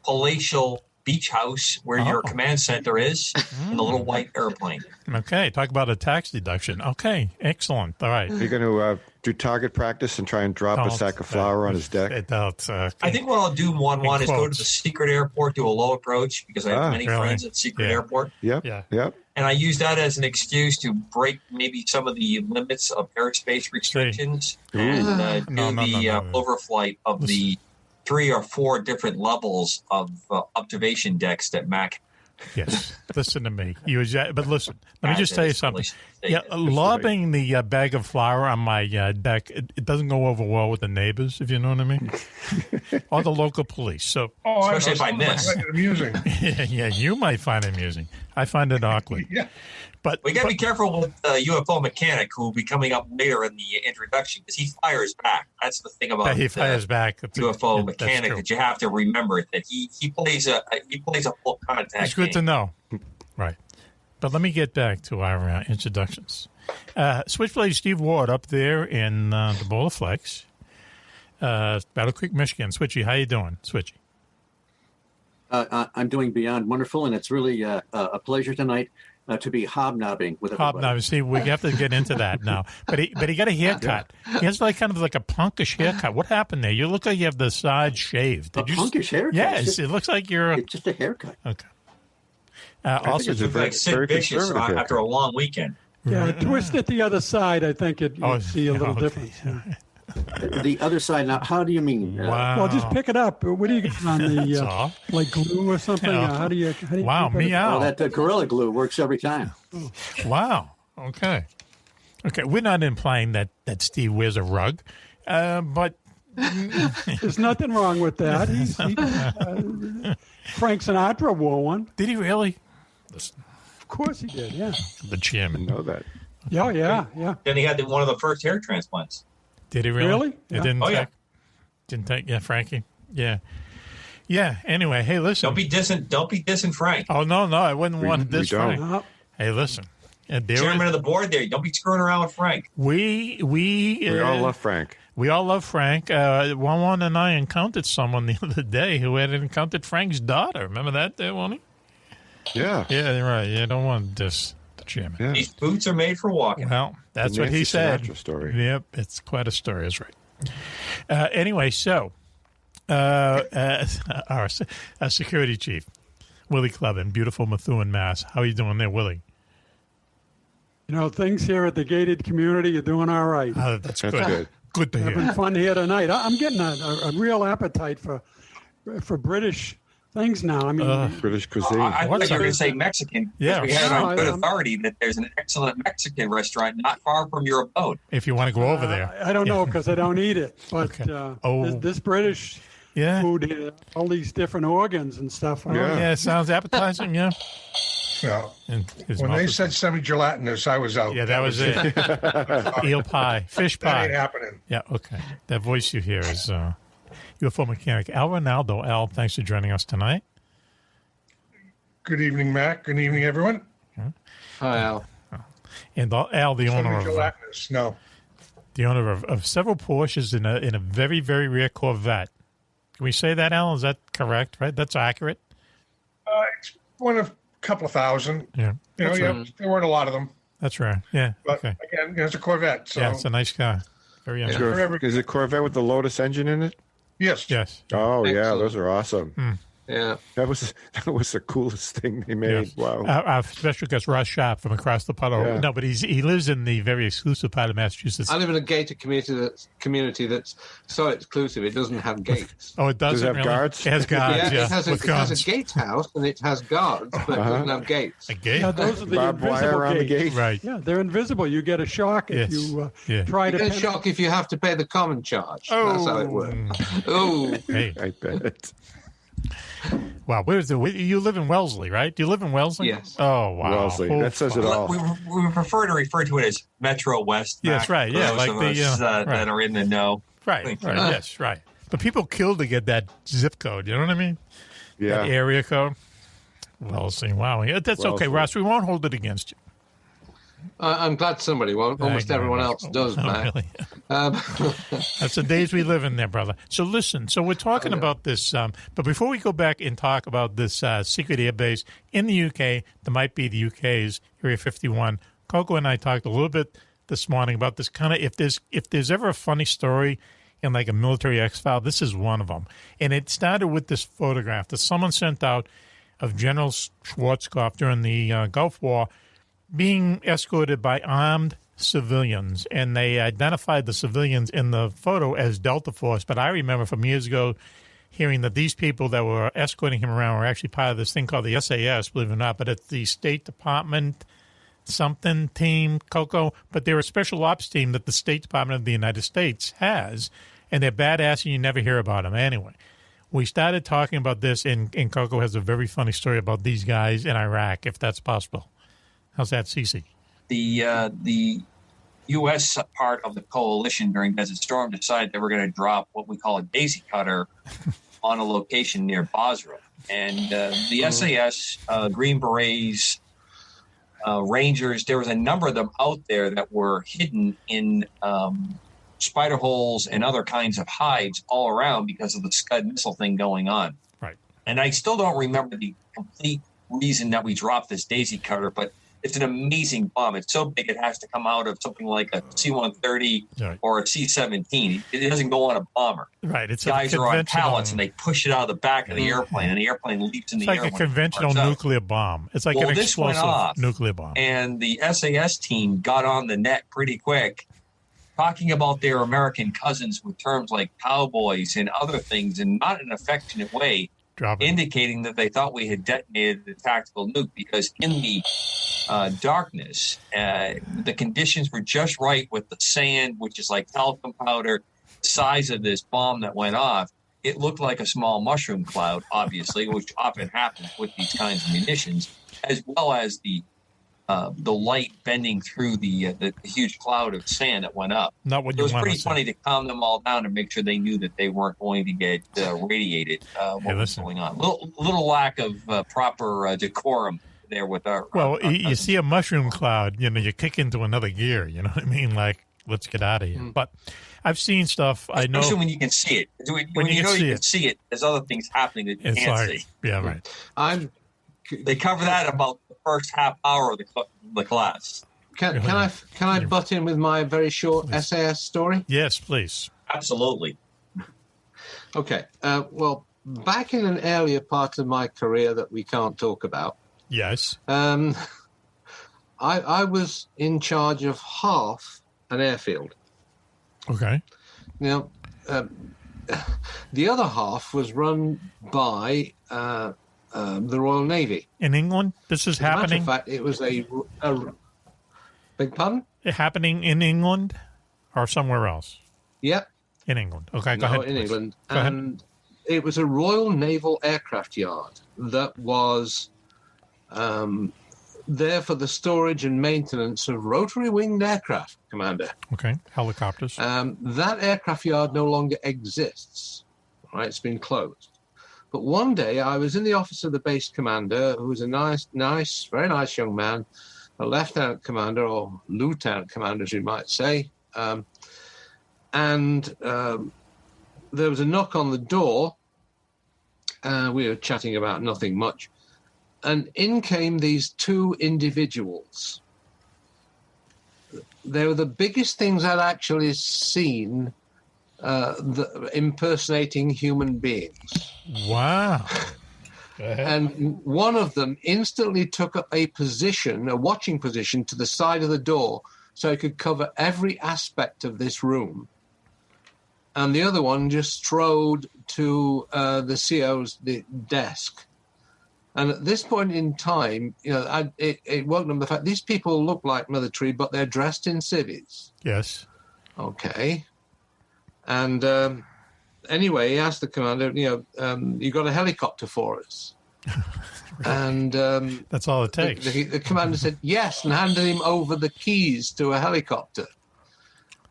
palatial beach house where your command center is in the little white airplane. Okay, talk about a tax deduction. Okay, excellent. All right. You're going to do target practice and try and drop a sack of flour on his deck? I think what I'll do, one is go to the secret airport, do a low approach, because I have many friends at secret airport. Yep. And I use that as an excuse to break maybe some of the limits of airspace restrictions and do the overflight of the 3 or 4 different levels of observation decks that Mac. Yes, listen to me. But listen, let me just tell you something. Yeah, lobbing the bag of flour on my deck, it doesn't go over well with the neighbors, if you know what I mean, or the local police. So, especially if I miss. I find it amusing. Yeah, you might find it amusing. I find it awkward. Yeah. But we got to be careful with UFO Mechanic, who will be coming up later in the introduction, because he fires back. That's the thing about he fires back. UFO Mechanic that you have to remember, that he plays a full contact. It's good to know, right? But let me get back to our introductions. Switchblade Steve Ward up there in the Bowl of Flex, Battle Creek, Michigan. Switchy, how you doing, Switchy? I'm doing beyond wonderful, and it's really a pleasure tonight to be hobnobbing with everybody. Hobnobbing. See, we have to get into that now. But he got a haircut. He has kind of like a punkish haircut. What happened there? You look like you have the sides shaved. Punkish haircut? Yes, it looks like you're. It's just a haircut. Okay. Also, it's like Sid Vicious after a long weekend. Yeah, twist it the other side. I think you'd see a little difference. The other side. Now, how do you mean? Wow. Well, just pick it up. What do you get on the like glue or something? How do you? Wow, meow. Well, that Gorilla Glue works every time. Wow. Okay. We're not implying that Steve wears a rug, but there's nothing wrong with that. Frank Sinatra wore one. Did he really? Of course he did. Yeah. The chairman. Know that. Yeah. Then he had one of the first hair transplants. Did he really? Really? It didn't take. Didn't take. Yeah, Frankie. Yeah. Yeah. Anyway, hey, listen. Don't be dissing Frank. Oh no, I wouldn't want to diss Frank. No. Hey, listen. Chairman of the board there. Don't be screwing around with Frank. We all love Frank. We all love Frank. Juan and I encountered someone the other day who had encountered Frank's daughter. Remember that there, Wani? Yeah. Yeah, you're right. You don't want to diss the chairman. Yeah. These boots are made for walking. Well, that's what he said. Sinatra story. Yep, it's quite a story. That's right. Anyway, so our security chief, Willy Clubb in beautiful Methuen, Mass. How are you doing there, Willie? You know, things here at the gated community, you're doing all right. That's good. Good to hear. Having fun here tonight. I'm getting a real appetite for British things now. I mean, British cuisine. I thought you were going to say Mexican. Yeah. We had on good authority that there's an excellent Mexican restaurant not far from your abode. If you want to go over there. I don't know because I don't eat it. But this British food here, all these different organs and stuff. Yeah, it sounds appetizing, yeah. Yeah. When they said semi-gelatinous, I was out. Yeah, that was it. Eel pie, fish pie. That ain't happening. Yeah, okay. That voice you hear is UFO Mechanic. Renaldo. Al, thanks for joining us tonight. Good evening, Mac. Good evening, everyone. Hi, Al. And Al, the owner of several Porsches in a very, very rare Corvette. Can we say that, Al? Is that correct? Right? That's accurate. It's one of a couple of thousand. Yeah. There weren't a lot of them. That's right. Yeah. But okay. Again, it's a Corvette. So. Yeah, it's a nice car. Very Is it a Corvette with the Lotus engine in it? Yes. Oh, yeah. Those are awesome. Yeah. That was the coolest thing they made. Yes. Wow. Our special guest, Ross Sharp from across the puddle. Yeah. No, but he lives in the very exclusive part of Massachusetts. I live in a gated community that's so exclusive it doesn't have gates. Oh, it doesn't Does it have really? guards? It has guards, yeah. It has a gatehouse and it has guards, but it doesn't have gates. A gate? Yeah, those are the invisible gates. Gate. Right. Yeah, they're invisible. You get a shock if you try to... You get a shock if you have to pay the common charge. Oh. That's how it works. Oh. Hey. I bet. Wow, you live in Wellesley, right? Do you live in Wellesley? Yes. Oh, wow. Wellesley. That says it all. We prefer to refer to it as Metro West. Yes, right. Yeah, those like of us that are in the know. Right. Yes, right. But people kill to get that zip code. You know what I mean? Yeah. That area code. Wellesley. Wow. Yeah, that's okay, Ross. We won't hold it against you. I'm glad somebody won't. Almost everyone else does, Matt. Really. That's the days we live in there, brother. So listen, we're talking about this, but before we go back and talk about this secret airbase in the UK, that might be the UK's Area 51, Coco and I talked a little bit this morning about this kind of, if there's ever a funny story in like a military X-file, this is one of them. And it started with this photograph that someone sent out of General Schwarzkopf during the Gulf War, being escorted by armed civilians, and they identified the civilians in the photo as Delta Force. But I remember from years ago hearing that these people that were escorting him around were actually part of this thing called the SAS, believe it or not, but it's the State Department something team, Coco, but they're a special ops team that the State Department of the United States has, and they're badass and you never hear about them. Anyway, we started talking about this, and Coco has a very funny story about these guys in Iraq, if that's possible. How's that, Cece? The U.S. part of the coalition during Desert Storm decided they were going to drop what we call a daisy cutter on a location near Basra. And the SAS, Green Berets, Rangers. There was a number of them out there that were hidden in spider holes and other kinds of hides all around because of the Scud missile thing going on. Right. And I still don't remember the complete reason that we dropped this daisy cutter, but it's an amazing bomb. It's so big it has to come out of something like a C-130 or a C-17. It doesn't go on a bomber. Right. It's guys are on pallets and they push it out of the back of the airplane, and the airplane leaps in the air. It's like a conventional nuclear bomb. It's like an explosive nuclear bomb. And the SAS team got on the net pretty quick, talking about their American cousins with terms like cowboys and other things, and not in an affectionate way, indicating that they thought we had detonated the tactical nuke, because in the darkness, the conditions were just right with the sand, which is like talcum powder, the size of this bomb that went off. It looked like a small mushroom cloud, obviously, which often happens with these kinds of munitions, as well as the light bending through the huge cloud of sand that went up. Not what it was pretty funny to calm them all down and make sure they knew that they weren't going to get radiated. What was going on? Little lack of proper decorum there with our. Well, you see a mushroom cloud, you kick into another gear. You know what I mean? Like, let's get out of here. But I've seen stuff. Especially I know when you can see it. When you know you can see it, there's other things happening that you can't see. Yeah, right. They cover that about the first half hour of the class. Can I butt in with my very short SAS story? Yes, please. Absolutely. Okay. Well, back in an earlier part of my career that we can't talk about. Yes. I was in charge of half an airfield. Okay. Now, the other half was run by the Royal Navy. In England? This is happening? As a matter of fact, it was a big pardon? Happening in England or somewhere else? Yep. In England. Okay, go ahead. In England. Go ahead. And it was a Royal Naval Aircraft Yard that was there for the storage and maintenance of rotary-winged aircraft, Commander. Okay, helicopters. That aircraft yard no longer exists. Right, it's been closed. But one day I was in the office of the base commander, who was a very nice young man, a lieutenant commander, or lieutenant commander, as you might say. And there was a knock on the door. We were chatting about nothing much. And in came these two individuals. They were the biggest things I'd actually seen impersonating human beings. Wow. And one of them instantly took up a watching position to the side of the door so he could cover every aspect of this room. And the other one just strode to the CO's desk. And at this point in time, it woke them the fact these people look like military, but they're dressed in civvies. Yes. Okay. And anyway, he asked the commander, you got a helicopter for us? And that's all it takes. The commander said yes, and handed him over the keys to a helicopter.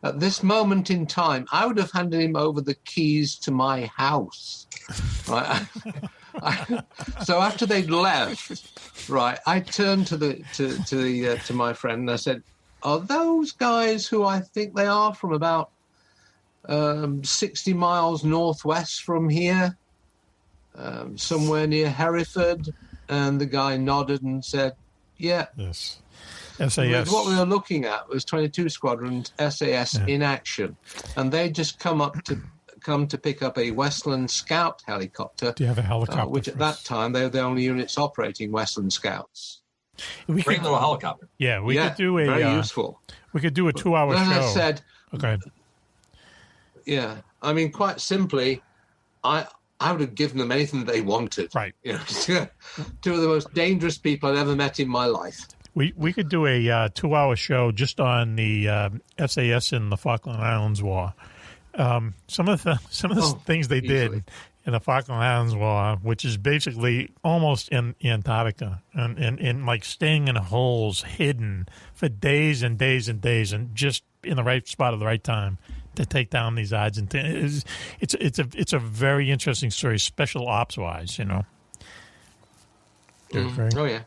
At this moment in time, I would have handed him over the keys to my house. Right. So after they'd left, right, I turned to my friend and I said, "Are those guys who I think they are from about 60 miles northwest from here, somewhere near Hereford?" And the guy nodded and said, "Yeah." Yes. SAS. What we were looking at was 22 Squadron SAS in action, and they just come to pick up a Westland Scout helicopter. Do you have a helicopter? Which at that time they were the only units operating Westland Scouts. Great little helicopter. Yeah, we could do a very useful. We could do a 2-hour show. As I said, okay. Yeah, I mean, quite simply, I would have given them anything they wanted. Right. Two of the most dangerous people I'd ever met in my life. We could do a 2-hour show just on the SAS in the Falkland Islands War. Some of the things they did in the Falkland Islands War, which is basically almost in Antarctica, and like staying in holes, hidden for days and days and days, and just in the right spot at the right time to take down these odds. And it's a very interesting story, special ops wise, Oh yeah.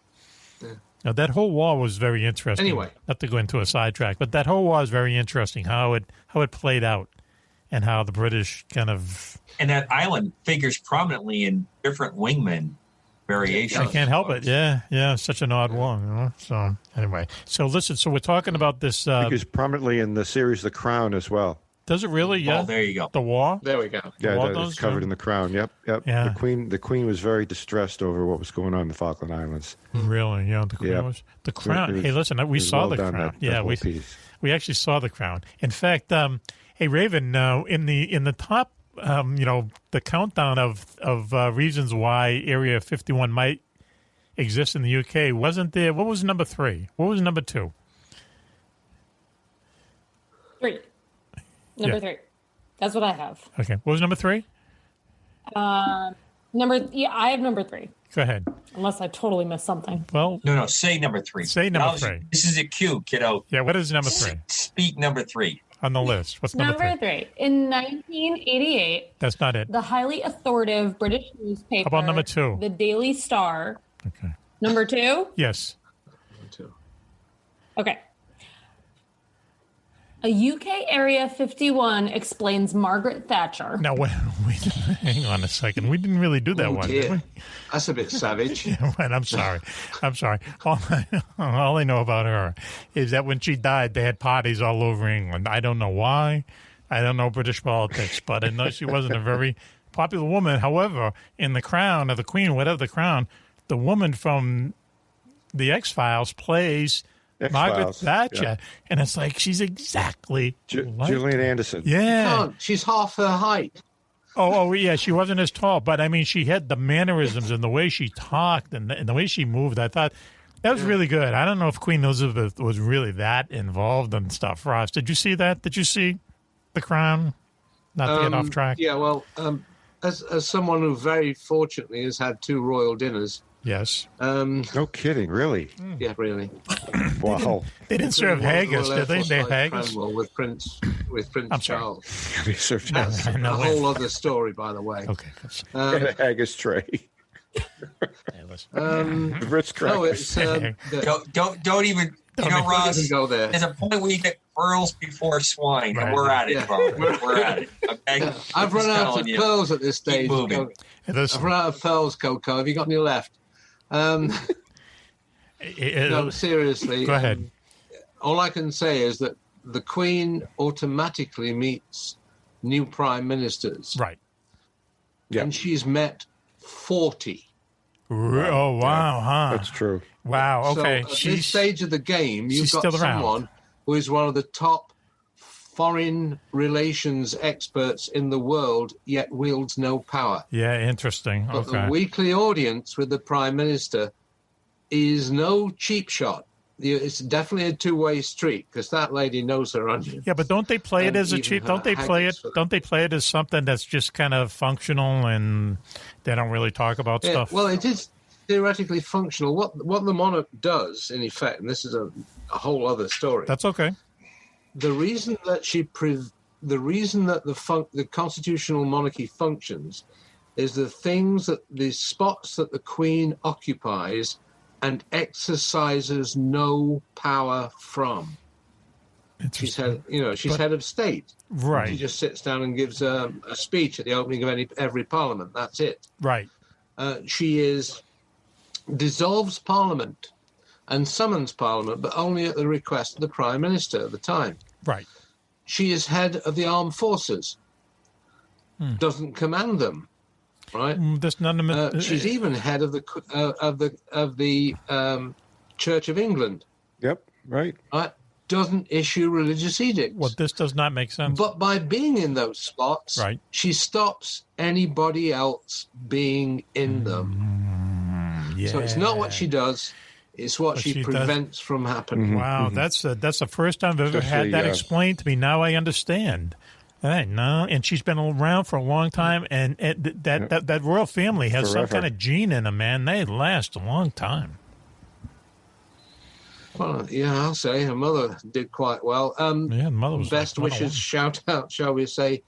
Now, that whole war was very interesting. Anyway. Not to go into a sidetrack, but that whole war is very interesting, how it played out and how the British kind of... And that island figures prominently in different wingman variations. I can't help it. Yeah. Such an odd war. You know? So, anyway. So, listen, we're talking about this... figures prominently in the series The Crown as well. Does it really? Yeah. Oh, there you go. The war? There we go. Yeah, it's covered in The Crown. Yep. Yeah. The Queen was very distressed over what was going on in the Falkland Islands. Really? Yeah, the Queen was. The Crown. Hey, listen, we saw The Crown. We actually saw The Crown. In fact, hey, Raven, in the top, the countdown of reasons why Area 51 might exist in the UK, wasn't there? What was number 3? What was number 2? 3. Number 3. That's what I have. Okay. What was number 3? I have number 3. Go ahead. Unless I totally missed something. Well, no. Say number 3. Say number 3. This is a cue, kiddo. Yeah. What is number 3? Speak number 3 on the list. What's number 3? In 1988. That's not it. The highly authoritative British newspaper. How about number 2? The Daily Star. Okay. Number 2? Yes. Number 2. Okay. A UK Area 51 explains Margaret Thatcher. Now, wait, hang on a second. We didn't really do that one, did we? That's a bit savage. Yeah, right, I'm sorry. All I know about her is that when she died, they had parties all over England. I don't know why. I don't know British politics, but I know she wasn't a very popular woman. However, in The Crown, or The Queen, whatever The Crown, the woman from The X-Files plays... Margaret Thatcher, and it's like she's exactly like Gillian Anderson. Yeah, she's half her height. Oh, yeah, she wasn't as tall, but I mean, she had the mannerisms and the way she talked and the way she moved. I thought that was really good. I don't know if Queen Elizabeth was really that involved in stuff. Ross, did you see that? Did you see The Crown? Not to get off track. Yeah, well, as someone who very fortunately has had 2 royal dinners. Yes. No kidding, really? Yeah, really. Wow. They didn't serve haggis, did they? They haggis? With Prince Charles. They served That's a whole other story, by the way. Okay. A haggis tray. Ritz crackers. Don't even. Ross, go there. There's a point where you get pearls before swine, and we're at it, bro. We're at it. Okay. I've run out of pearls at this stage. I've run out of pearls, Coco. Have you got any left? No, seriously. Go ahead. All I can say is that the Queen automatically meets new prime ministers. Right. Yeah. And she's met 40. Oh, wow, huh? That's true. Wow, okay. So at this stage of the game, you've got someone who is one of the top foreign relations experts in the world, yet wields no power. Yeah, interesting. But the weekly audience with the Prime Minister is no cheap shot. It's definitely a two-way street because that lady knows her onion. Yeah, but don't they play it as a cheap? Don't they play it? Don't they play it as something that's just kind of functional and they don't really talk about stuff? Well, it is theoretically functional. What the monarch does, in effect, and this is a whole other story. That's okay. The reason that the constitutional monarchy functions is the spots that the Queen occupies and exercises no power from. She's head of state. Right. She just sits down and gives a speech at the opening of every parliament. That's it. Right. She dissolves parliament and summons parliament, but only at the request of the prime minister at the time. Right. She is head of the armed forces. Doesn't command them. Right. That's not she's even head of the Church of England. Yep. Right. Doesn't issue religious edicts. Well, this does not make sense. But by being in those spots, right, she stops anybody else being in them. Yeah. So it's not what she does; it's what she prevents from happening. Wow, that's the first time I've ever had that explained to me. Now I understand. And she's been around for a long time, and that royal family has some kind of gene in them, man. They last a long time. Well, yeah, I'll say her mother did quite well. Mother was best wishes, shout out, shall we say,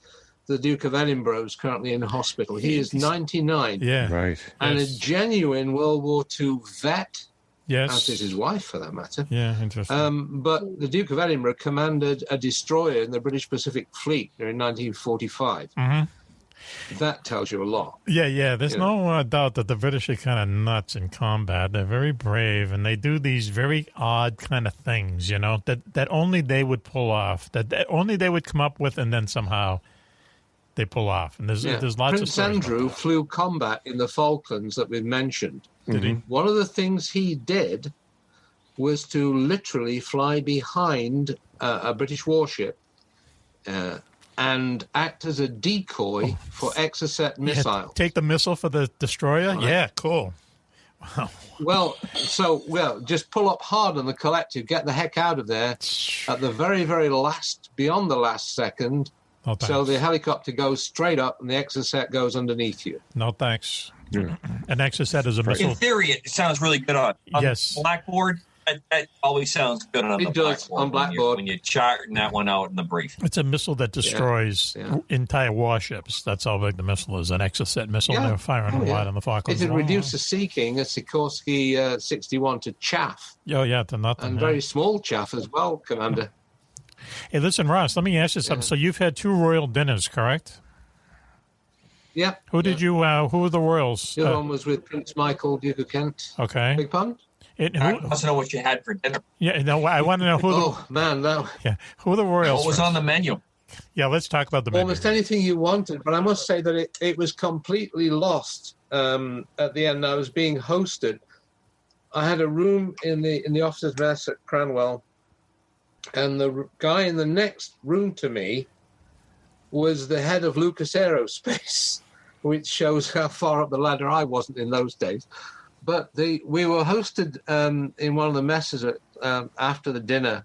the Duke of Edinburgh is currently in hospital. He is 99. Yeah, right, and a genuine World War II vet, Yes. As did his wife, for that matter. Yeah, interesting. But the Duke of Edinburgh commanded a destroyer in the British Pacific Fleet in 1945. Mm-hmm. That tells you a lot. Yeah. There's no doubt that the British are kind of nuts in combat. They're very brave, and they do these very odd kind of things, that only they would pull off, that only they would come up with, and then somehow they pull off. And there's lots Prince of stories. Andrew flew combat in the Falklands that we've mentioned. Did he? One of the things he did was to literally fly behind a British warship and act as a decoy for Exocet missiles. Take the missile for the destroyer? Right. Yeah, cool. Wow. Well, just pull up hard on the collective, get the heck out of there at the very, very last, beyond the last second. No, thanks. So the helicopter goes straight up and the Exocet goes underneath you. No, thanks. Yeah. An Exocet is a missile. In theory, it sounds really good on yes. Blackboard. That always sounds good on the Blackboard. On Blackboard. When you're charting that one out in the brief. It's a missile that destroys entire warships. That's how big the missile is. An Exocet missile. They're firing a lot on the Falklands. It reduces seeking a Sikorsky 61 to chaff. Oh, yeah, to nothing. And very small chaff as well, Commander. Hey, listen, Ross, let me ask you something. So you've had 2 royal dinners, correct? Yeah. Who did you, who were the royals? The other one was with Prince Michael, Duke of Kent. Okay. Big pardon? I want to know what you had for dinner. Yeah, no, I want to know who. Who are the royals? What was on the menu? Yeah, let's talk about the menu. Almost anything you wanted, but I must say that it was completely lost at the end. I was being hosted. I had a room in the officers' mess at Cranwell, and the guy in the next room to me was the head of Lucas Aerospace, which shows how far up the ladder I wasn't in those days. But we were hosted in one of the messes after the dinner,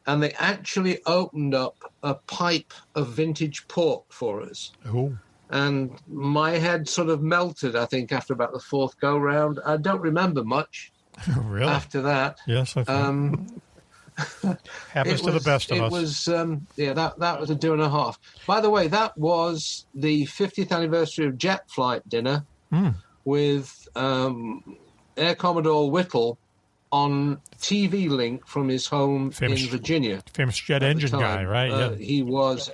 and they actually opened up a pipe of vintage port for us. Oh. And my head sort of melted, I think, after about the 4th go-round. I don't remember much really? After that. Yes, okay. Happens to the best of us. It was, that was a 2.5. By the way, that was the 50th anniversary of Jet Flight dinner with Air Commodore Whittle on TV link from his home in Virginia. Famous jet engine guy, right? He was,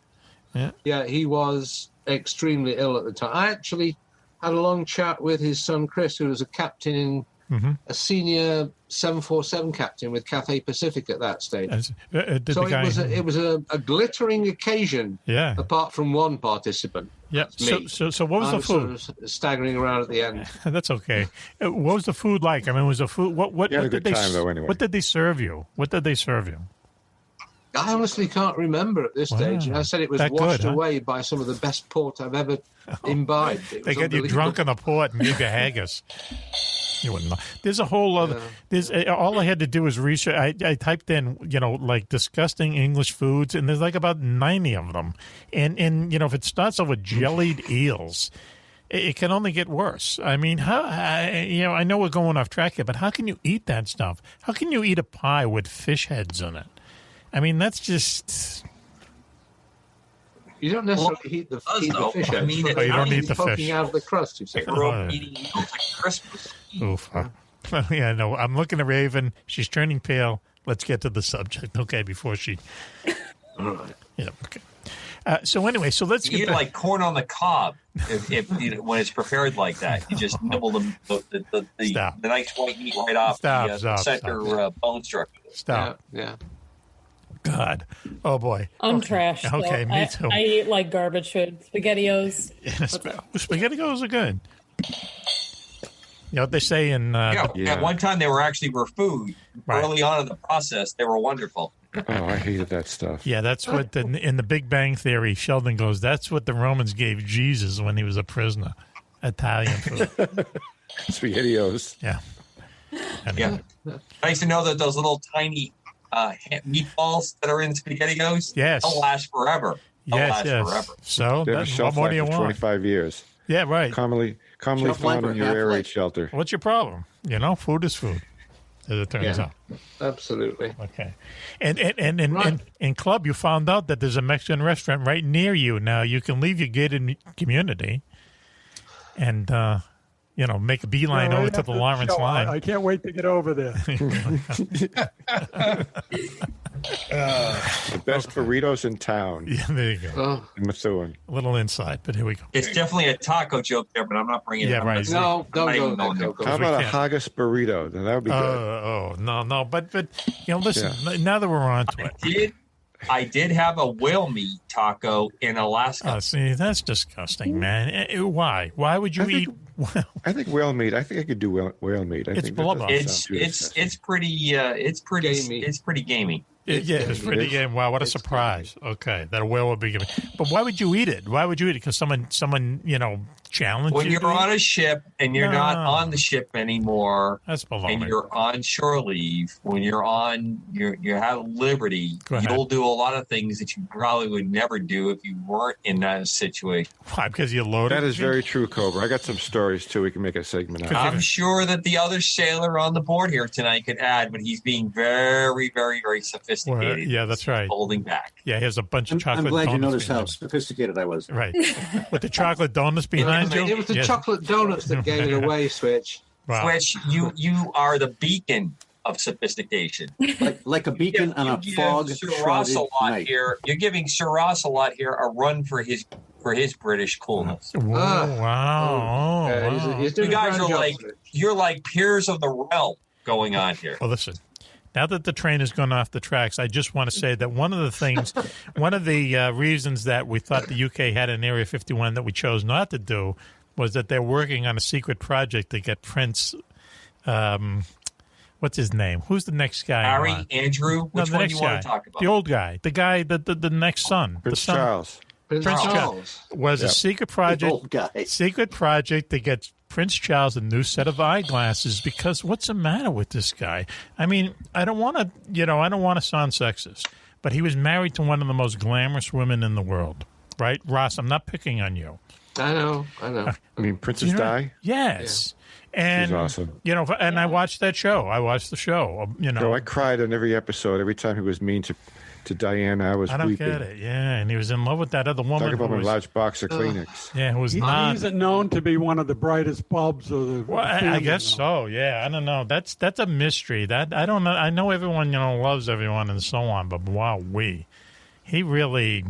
he was extremely ill at the time. I actually had a long chat with his son Chris, who was a captain in a senior 747 captain with Cathay Pacific at that stage. It was a glittering occasion. Yeah. Apart from one participant. Yeah. So what was the food? Sort of staggering around at the end. That's okay. What was the food like? I mean, was the food what had a good time though anyway. What did they serve you? I honestly can't remember at this stage. I said it was washed away by some of the best port I've ever imbibed. They got you drunk on the port and gave you haggis. You wouldn't know. There's a whole other. All I had to do was research. I typed in, like disgusting English foods, and there's like about 90 of them. And if it starts off with jellied eels, it can only get worse. I mean, I know we're going off track here, but how can you eat that stuff? How can you eat a pie with fish heads in it? I mean, that's just. You don't necessarily eat the fish. I mean, you don't eat the fish. Poking out of the crust, you say. Eating eels like Christmas. Oof. Yeah, no, I'm looking at Raven. She's turning pale. Let's get to the subject, okay, before she... All right. Yeah, okay. So anyway, let's get... You eat like corn on the cob if when it's prepared like that. You just nibble the nice white meat right off the center bone structure. Stop. Yeah. God. Oh, boy. I'm trash. Okay, me too. I eat like garbage food. SpaghettiOs. Yeah, SpaghettiOs are good. You know what they say in... At one time they were food. Right. Early on in the process, they were wonderful. Oh, I hated that stuff. Yeah, that's what, in the Big Bang Theory, Sheldon goes, that's what the Romans gave Jesus when he was a prisoner. Italian food. SpaghettiOs. Yeah. Yeah. Nice to know that those little tiny... meatballs that are in SpaghettiOs, yes, they'll last forever. Forever. So what more do you want? 25 years. Yeah, right. Commonly found in your air raid shelter. What's your problem? Food is food, as it turns out. Absolutely. Okay. And in Clubb, you found out that there's a Mexican restaurant right near you. Now you can leave your gated community, and make a beeline over to the Lawrence line. I can't wait to get over there. The best burritos in town. Yeah, there you go. In Methuen. A little inside, but here we go. It's definitely a taco joke there, but I'm not bringing it up. Right. No, don't go. How about a haggis burrito? That would be good. No. But listen, now that we're on to it. I did have a whale meat taco in Alaska. Oh, see, that's disgusting, man. Why? Why would you eat? I think whale meat. I think I could do whale meat. It's blubber. It's pretty gamey. It's pretty gamey. It's pretty game. Wow, what a surprise. Okay, that a whale would be given. But why would you eat it? Why would you eat it? Because someone challenged when you? When you're on a ship and you're not on the ship anymore, that's baloney. And you're on shore leave, when you have liberty, you'll do a lot of things that you probably would never do if you weren't in that situation. Why? Because you're loaded? That is very true, Cobra. I got some stories, too. We can make a segment out of. I'm sure that the other sailor on the board here tonight could add, but he's being very, very, very sophisticated. Well, yeah, that's right. Holding back. Yeah, he has a bunch of chocolate donuts. I'm glad you noticed how him. sophisticated I was. Right. With the chocolate donuts behind you? It was the chocolate donuts that gave it away, Switch. Wow. Switch, you are the beacon of sophistication. Like a beacon on a fog-shrouded night. You're giving Sir Ross a lot here a run for his British coolness. Wow. You guys are you're like peers of the realm going on here. Well, listen. Now that the train has gone off the tracks, I just want to say that one of the reasons that we thought the UK had an Area 51 that we chose not to do was that they're working on a secret project to get Prince, what's his name? Who's the next guy? Harry, Andrew? Which one do you want to talk about? The old guy. The guy, the next son. Prince Charles. Prince Charles. Was a secret project. Old guy. Secret project to get Prince Charles a new set of eyeglasses, because what's the matter with this guy? I mean, I don't want to sound sexist, but he was married to one of the most glamorous women in the world, right? Ross, I'm not picking on you. I know. I mean, Princess Di? Yes. Yeah. And, she's awesome. And I watched that show. I watched the show, No, I cried on every episode. Every time he was mean to Diana, I was weeping. I don't get it. Yeah, and he was in love with that other woman. Talk about a large box of Kleenex. Yeah, who was not. He's known to be one of the brightest bulbs of the. Well, I guess so. Yeah, I don't know. That's a mystery. That I don't know. I know everyone loves everyone and so on, but he really.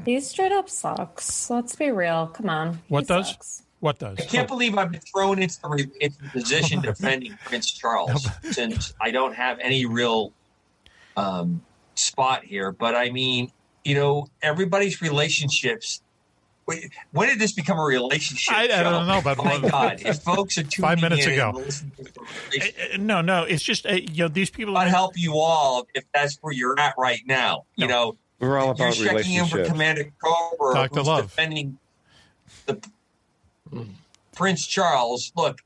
He straight up sucks. Let's be real. Come on. What does? Sucks. What does? I can't believe I've been thrown into the position defending Prince Charles since I don't have any real spot here. But I mean, everybody's relationships. When did this become a relationship? I don't know, but my God, if folks are tuning 5 minutes in ago. No, it's just these people. I'd help you all if that's where you're at right now. We're all about you're checking in for Commander Cobra, Dr. who's Love. defending the Prince Charles. Look,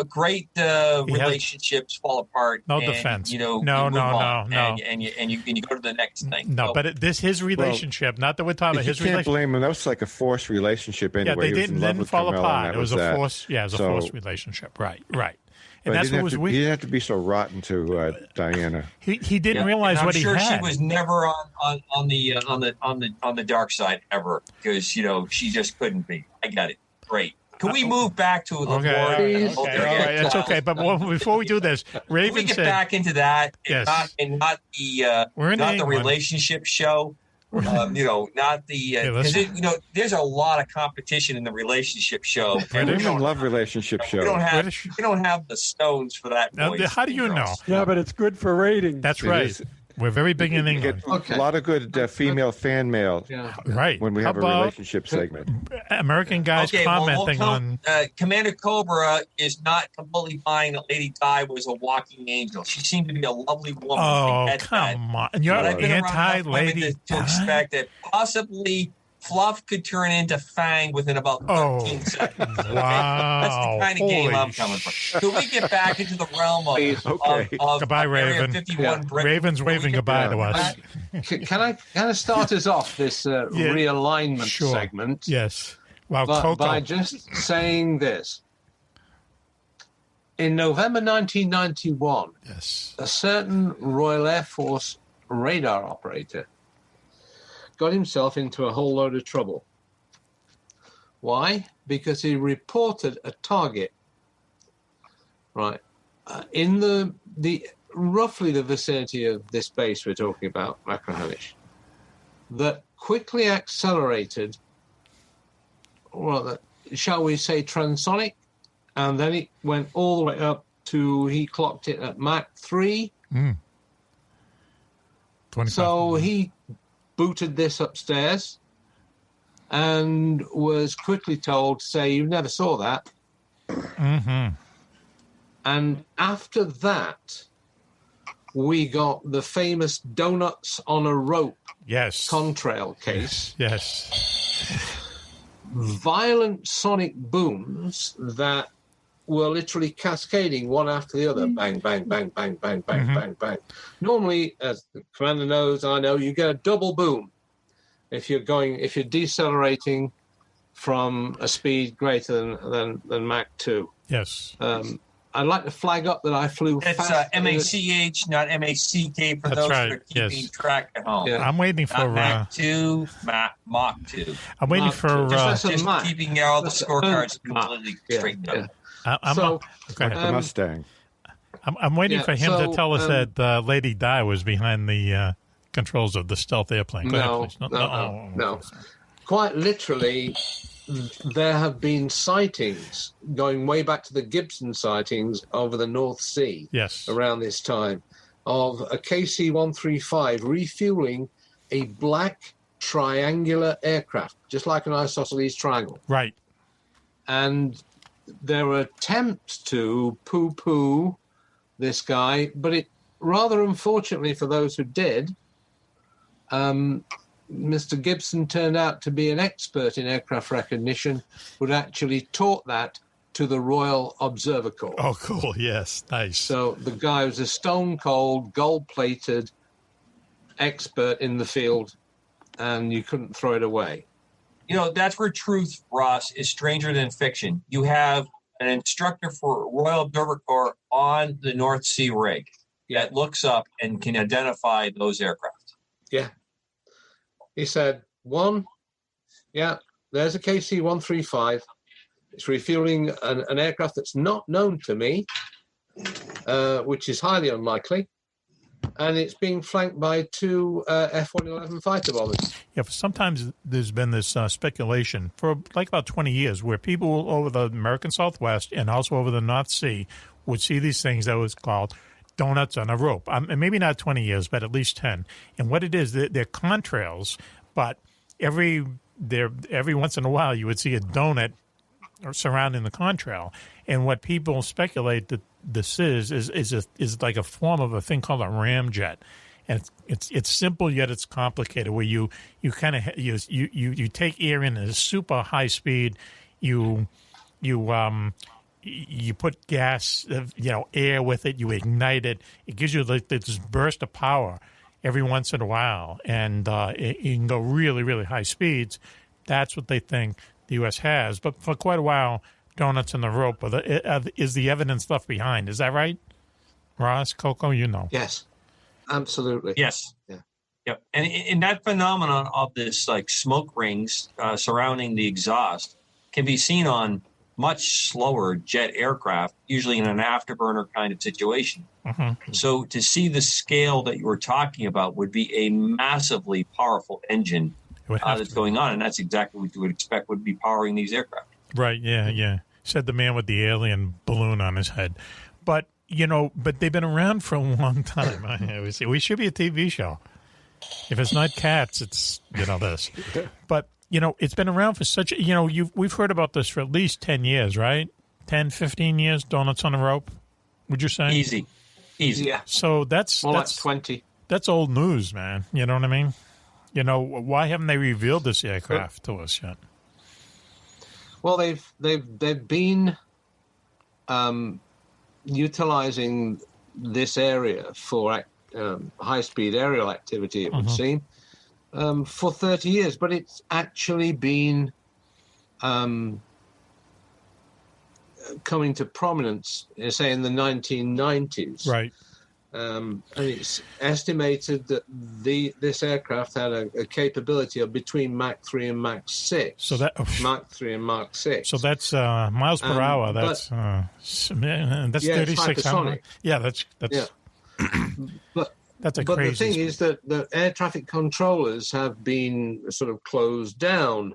great relationships fall apart. No and, defense. No. And you go to the next thing. No, but his relationship. Not that we're talking about his relationship. You can't blame him. That was like a forced relationship anyway. Yeah, they didn't fall apart. It was a forced. Yeah, it was a So- forced relationship. Right. And But that's what was he weird. didn't have to be so rotten to Diana. He didn't realize and what he I'm had. sure she was never on the dark side ever, because she just couldn't be. I got it. Great. Can we move back to the board? Okay, all right, that's okay. But before we do this, Raven Can we get said, back into that Yes. and not the We're in not the England. relationship show. Not the because there's a lot of competition in the relationship show. And we Women love relationship shows. we don't have the stones for that. Now, boys how do you and know? girls. Yeah, but it's good for ratings. That's It right. is. We're very big in We England. get a lot of good female fan mail Right. when we have a How about relationship segment. American guys commenting on. Commander Cobra is not completely buying that Lady Di was a walking angel. She seemed to be a lovely woman. Oh, I get come that. on. And you're But I've been around enough anti-Lady women to Di? expect that possibly Fluff could turn into Fang within about 13 seconds. Okay? Wow. That's the kind of game I'm coming from. Can we get back into the realm of Goodbye, Area Raven. 51 Britain? Raven's waving goodbye to us. Can I start us off this realignment segment? Yes. Well, Coco. by just saying this. In November 1991, a certain Royal Air Force radar operator got himself into a whole load of trouble. Why? Because he reported a target, right, in the roughly the vicinity of this base we're talking about, Machrihanish, that quickly accelerated, well, shall we say transonic, and then it went all the way up to, he clocked it at Mach 3. So he booted this upstairs and was quickly told to say, you never saw that. And after that, we got the famous donuts on a rope contrail case. Violent sonic booms that were literally cascading one after the other. Bang, bang, bang, bang, bang, bang, bang, bang. Normally, as the commander knows, I know, you get a double boom if you're decelerating from a speed greater than Mach 2. Yes. I'd like to flag up that I flew fast. It's M-A-C-H, not M-A-C-K for those that are keeping track at home. Yeah. I'm waiting for... Mach 2, Mach 2. I'm waiting for... Just keeping all the scorecards completely straightened up. Like the Mustang. I'm waiting for him to tell us that Lady Di was behind the controls of the stealth airplane. No. Quite literally, there have been sightings going way back to the Gibson sightings over the North Sea around this time of a KC-135 refueling a black triangular aircraft, just like an isosceles triangle. Right. And there were attempts to poo-poo this guy, but it rather unfortunately for those who did, Mr. Gibson turned out to be an expert in aircraft recognition who'd actually taught that to the Royal Observer Corps. Oh, cool. Yes. Nice. So the guy was a stone-cold, gold-plated expert in the field, and you couldn't throw it away. You know, that's where truth, Ross, is stranger than fiction. You have an instructor for Royal Observer Corps on the North Sea rig that looks up and can identify those aircraft. Yeah. He said, there's a KC-135. It's refueling an aircraft that's not known to me, which is highly unlikely. And it's being flanked by two F-111 fighter bombers. Yeah, sometimes there's been this speculation for like about 20 years where people over the American Southwest and also over the North Sea would see these things that was called donuts on a rope. Maybe not 20 years, but at least 10. And what it is, they're contrails, but every once in a while you would see a donut surrounding the contrail. And what people speculate that this is like a form of a thing called a ramjet. And it's simple yet it's complicated. Where you kind of you take air in at a super high speed, you put gas, air with it, you ignite it. It gives you like this burst of power every once in a while, and it can go really, really high speeds. That's what they think the U.S. has. But for quite a while, donuts in the rope is the evidence left behind. Is that right, Ross, Coco? You know. Yes, absolutely. Yes. Yeah. Yep. And that phenomenon of this like smoke rings surrounding the exhaust can be seen on much slower jet aircraft, usually in an afterburner kind of situation. Mm-hmm. So to see the scale that you were talking about would be a massively powerful engine that's going on, and that's exactly what you would expect would be powering these aircraft. Right, yeah. Said the man with the alien balloon on his head. But, they've been around for a long time. We should be a TV show. If it's not cats, it's, this. But, it's been around for such, we've heard about this for at least 10 years, right? 10, 15 years, donuts on a rope, would you say? Easy. Yeah. So that's like 20. That's old news, man. You know what I mean? Why haven't they revealed this aircraft to us yet? Well, they've been utilizing this area for high-speed aerial activity, it would seem, for 30 years. But it's actually been coming to prominence, say, in the 1990s. Right. And it's estimated that this aircraft had a capability of between Mach 3 and Mach 6. So that Mach 3 and Mach 6. So that's miles per hour. That's 3,600. Yeah, that's that's a crazy. But the thing speed. is that the air traffic controllers have been sort of closed down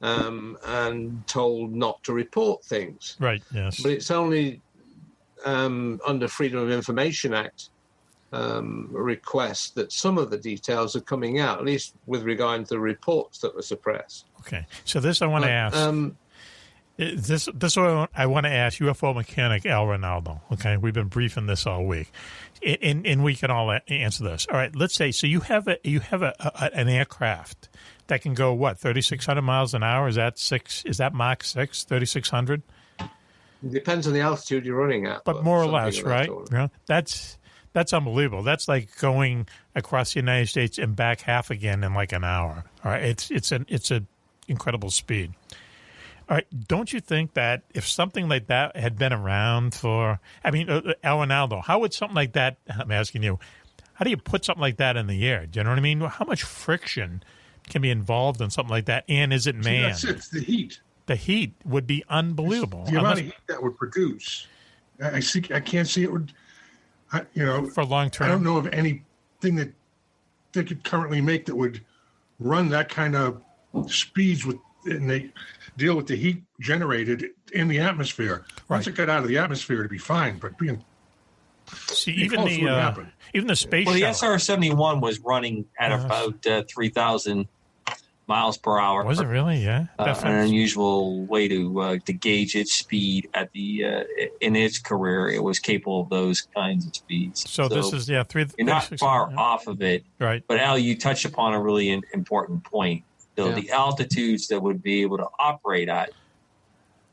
and told not to report things. Right. Yes. But it's only under Freedom of Information Act request that some of the details are coming out, at least with regard to the reports that were suppressed. Okay, so this I want to ask. This I want to ask UFO mechanic Al Renaldo. Okay, we've been briefing this all week, and we can all answer this. All right, let's say so you have an aircraft that can go 3,600 miles an hour. Is that Mach 6, 3,600? It depends on the altitude you're running at. But more or less, right? Yeah, that's unbelievable. That's like going across the United States and back half again in like an hour. All right, it's an incredible speed. All right, don't you think that if something like that had been around for, Al Renaldo, how would something like that? I'm asking you, how do you put something like that in the air? Do you know what I mean? How much friction can be involved in something like that? And is it manned? That's it. It's the heat. The heat would be unbelievable. The amount of heat that would produce. I can't see it would. For long term. I don't know of anything that they could currently make that would run that kind of speeds and they deal with the heat generated in the atmosphere. Once it got out of the atmosphere, it'd be fine. But even the space. Well, the SR-71 was running at about 3,000 miles per hour. Was it really? Yeah, an unusual way to gauge its speed at in its career. It was capable of those kinds of speeds. So this is you're not far off of it, right? But Al, you touched upon a really important point. So the altitudes that would be able to operate at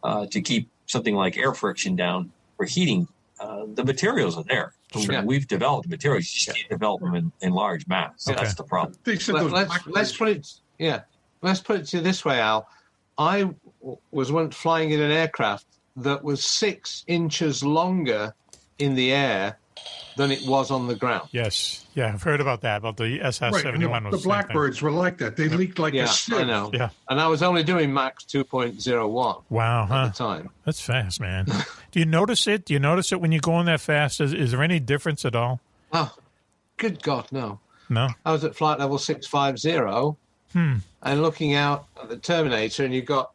to keep something like air friction down for heating, the materials are there. Sure. We've developed materials. You just can't develop them in large mass. Okay. That's the problem. Let's put it. Yeah, let's put it to you this way, Al. I was once flying in an aircraft that was 6 inches longer in the air than it was on the ground. Yes, yeah, I've heard about that. About the SS-71. Right. The Blackbirds were like that. They leaked like a sieve. I know. Yeah, and I was only doing Mach 2.01. Wow, at the time. That's fast, man. Do you notice it? Do you notice it when you're going that fast? Is there any difference at all? Oh, good God, no. No. I was at flight level 650. And looking out at the Terminator, and you've got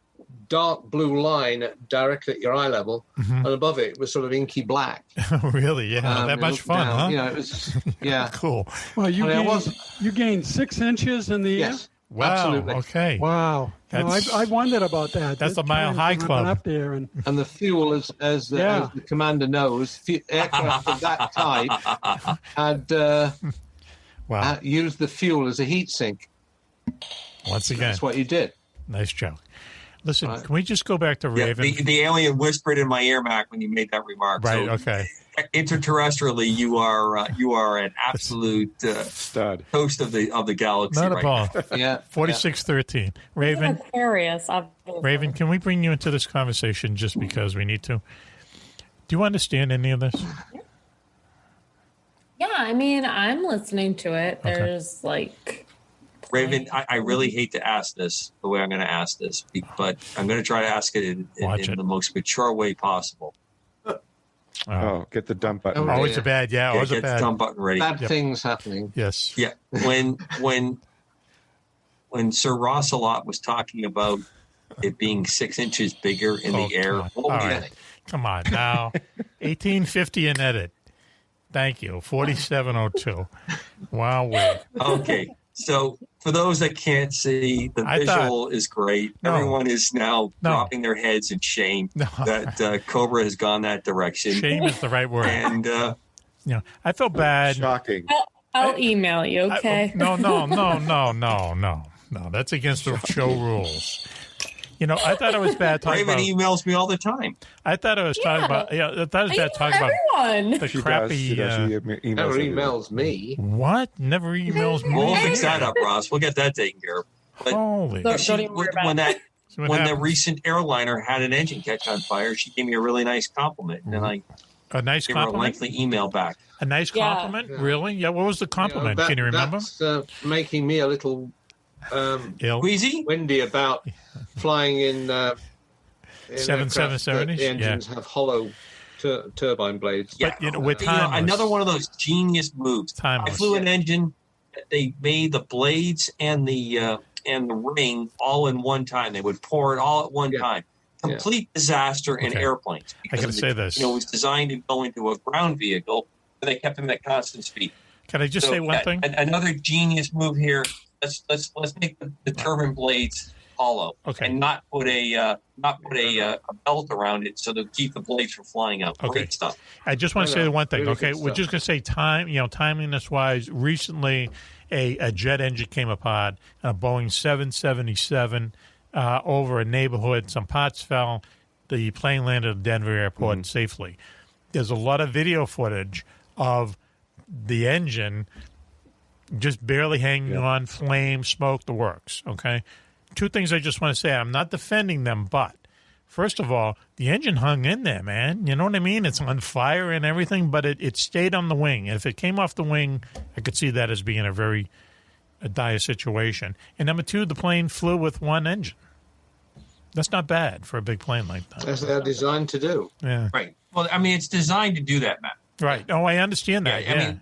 dark blue line directly at your eye level, and above it was sort of inky black. Really? Yeah, that much fun, down, huh? You know, it was, cool. Well, you gained 6 inches in the air? Wow, absolutely. Okay. Wow. I wondered about that. That's the Mile High Club. Up there and the fuel, as the commander knows, aircraft of that type had used the fuel as a heat sink. Once again, that's what you did. Nice joke. Listen, can we just go back to Raven? The alien whispered in my ear, Mac, when you made that remark. Right. So, okay. Interterrestrially, you are an absolute stud, host of the galaxy. Not a ball. Yeah. 4613. Raven. Aquarius. Obviously. Raven, can we bring you into this conversation just because we need to? Do you understand any of this? Yeah, I mean, I'm listening to it. Okay. There's like. Raven, I really hate to ask this the way I'm going to ask this, but I'm going to try to ask it in the most mature way possible. Get the dump button. Always a bad, always get a bad. the dump button ready. Bad things happening. Yes. Yeah. When Sir Rosselot was talking about it being 6 inches bigger in the air, what were you think? Come on now. 1850 and edit. Thank you. 4702. Wow. Okay. So for those that can't see, the visual is great. Everyone is now dropping their heads in shame that Cobra has gone that direction. Shame is the right word. And I feel bad. Shocking. I'll email you, okay? No. That's against the show rules. I thought it was bad talking Raven about. emails me all the time. I thought it was talking about. Yeah, I thought it was bad talking about the she crappy. Does. She never emails me. What? Never emails me. We'll fix that up, Ross. We'll get that taken care of. But Holy! When the recent airliner had an engine catch on fire, she gave me a really nice compliment, and A nice compliment? A lengthy email back. A nice compliment? Yeah. Really? Yeah, what was the compliment? Can you remember? That's making me a little wheezy, windy about flying in 777s. The engines have hollow turbine blades. Yeah, but with another one of those genius moves. Timeless. I flew an engine. They made the blades and the ring all in one time. They would pour it all at one time. Complete disaster in airplanes. I got to say this. It was designed to go into a ground vehicle, but they kept them at constant speed. Can I just say one thing? Another genius move here. Let's make the turbine blades hollow, and not put a belt around it so to keep the blades from flying out. Great stuff. I just want to say one thing. Okay, we're just going to say timeliness wise. Recently, a jet engine came apart, a Boeing 777 over a neighborhood. Some parts fell. The plane landed at Denver airport safely. There's a lot of video footage of the engine just barely hanging on, flame, smoke, the works, okay? Two things I just want to say. I'm not defending them, but first of all, the engine hung in there, man. You know what I mean? It's on fire and everything, but it stayed on the wing. And if it came off the wing, I could see that as being a dire situation. And number two, the plane flew with one engine. That's not bad for a big plane like that. As they're designed to do. Yeah. Right. Well, I mean, it's designed to do that, Matt. Right. Oh, I understand that.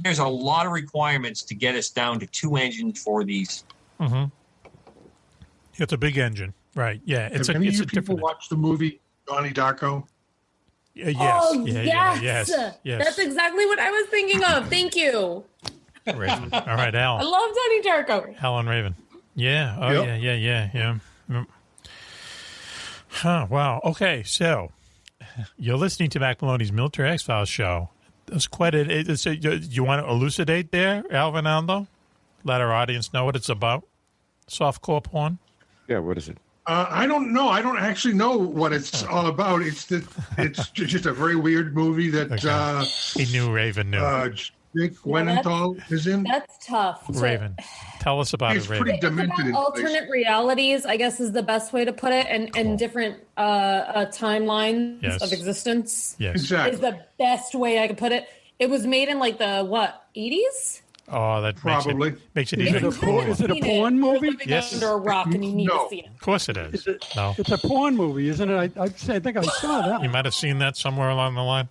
There's a lot of requirements to get us down to two engines for these. Mm-hmm. It's a big engine. Right. Yeah. Have any of you people watched the movie Donnie Darko? Yes. Yes. That's exactly what I was thinking of. Thank you. Raven. All right, Al. I love Donnie Darko. Alan Raven. Yeah. Oh, yeah. Huh. Wow. Okay. So you're listening to Mack Maloney's Military X-Files show. It's quite you want to elucidate there, Al Renaldo? Let our audience know what it's about. Softcore porn? Yeah, what is it? I don't know. I don't actually know what it's all about. It's just a very weird movie that he knew Raven knew. Jake Gyllenhaal is in. That's tough. Raven, tell us about it, Raven. Pretty demented. Alternate realities, I guess, is the best way to put it, and different timelines of existence. Yes, exactly. Is the best way I could put it. It was made in like the 80s? Oh, that probably makes it even cooler. Is it a porn movie? Yes. Under a rock, and you need to see it. Of course it is. No, it's a porn movie, isn't it? I think I saw that. You might have seen that somewhere along the line.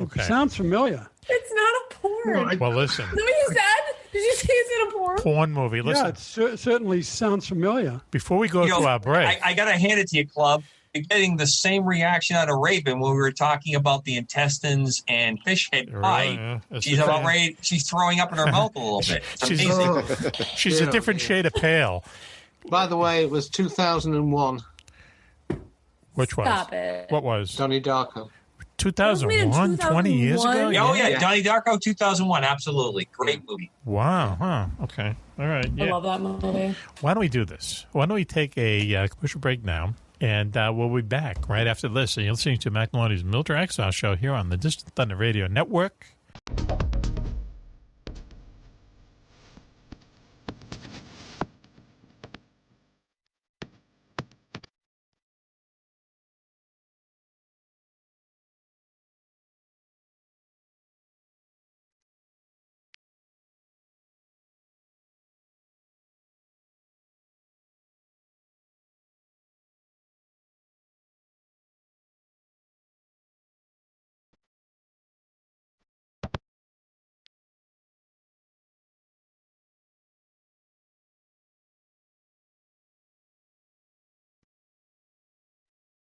Okay. It sounds familiar. It's not a porn. Well, listen. Is that what you said? Did you say it's in a porn? Porn movie. Listen. Yeah, it certainly sounds familiar. Before we go to our break. I got to hand it to you, Club. You're getting the same reaction out of Raven when we were talking about the intestines and fish head pie. Yeah. She's throwing up in her mouth a little bit. She's a different shade of pale. By the way, it was 2001. Which was? Stop it. What was? Donnie Darko. 2001, 20 years ago? Oh, yeah. Donnie Darko, 2001. Absolutely. Great movie. Wow. Huh. Okay. All right. Yeah. I love that movie. Why don't we do this? Why don't we take a commercial break now? And we'll be back right after this. So you're listening to Mack Maloney's Military Exile show here on the Distant Thunder Radio Network.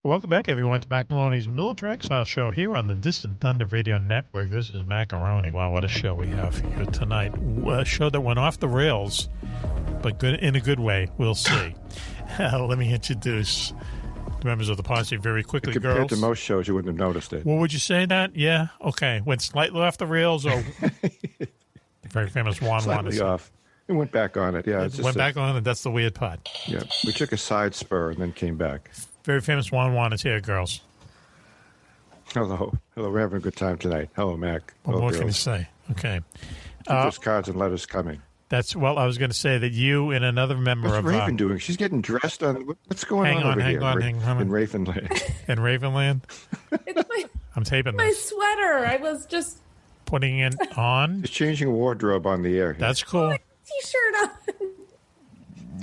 Welcome back, everyone, to Mack Maloney's Military Exile show here on the Distant Thunder Radio Network. This is Machrihanish. Wow, what a show we have here tonight. A show that went off the rails, but good in a good way. We'll see. Let me introduce the members of the posse very quickly, Compared girls. to most shows, you wouldn't have noticed it. Well, would you say that? Yeah? Okay. Went slightly off the rails, or the very famous Juan Slightly off. It went back on it, yeah. It went back on it. That's the weird part. Yeah, we took a side spur and then came back. Very famous Juan is here, girls. Hello. We're having a good time tonight. Hello, Mac. What more can you say? Okay. There's cards and letters coming. I was going to say that you and another member What's of... What's Raven doing? She's getting dressed on... What's going on over here? Hang on. In Ravenland. In Ravenland? I'm taping My this. sweater. I was just Putting it on. Just changing a wardrobe on the air. Here. That's cool. T-shirt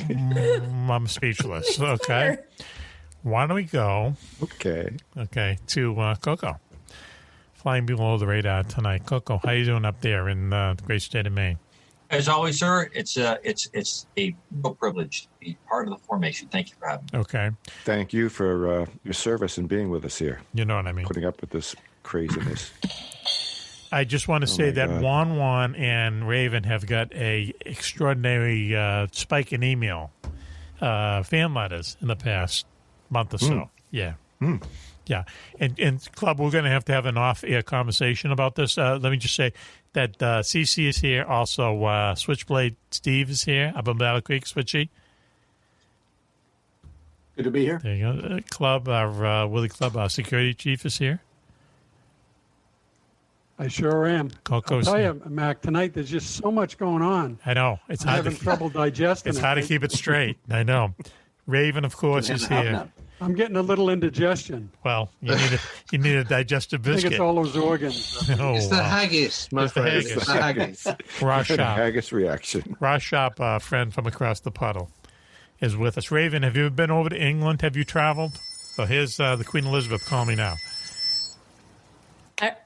on. I'm speechless. Okay. Why don't we go? Okay, to Coco. Flying below the radar tonight. Coco, how you doing up there in the great state of Maine? As always, sir, it's a real privilege to be part of the formation. Thank you for having me. Okay. Thank you for your service and being with us here. You know what I mean. Putting up with this craziness. I just want to say that God. Juan and Raven have got a extraordinary spike in email, fan letters in the past month or so. Yeah. Yeah. And Club, we're going to have an off-air conversation about this. Let me just say that CC is here. Also, Switchblade Steve is here up in Battle Creek. Switchy. Good to be here. There you go. Club, our Willy Clubb, our security chief is here. I sure am. Coco's I'll tell you, Mac, tonight there's just so much going on. I know. I'm having trouble digesting It's hard to keep it straight. I know. Raven, of course, is here. I'm getting a little indigestion. Well, you need a digestive I think biscuit. it's all those organs. It's the haggis, my friend. It's the haggis. Ross Sharp. Haggis reaction. Ross Sharp, friend from across the puddle, is with us. Raven, have you been over to England? Have you traveled? So here's the Queen Elizabeth. Call me now.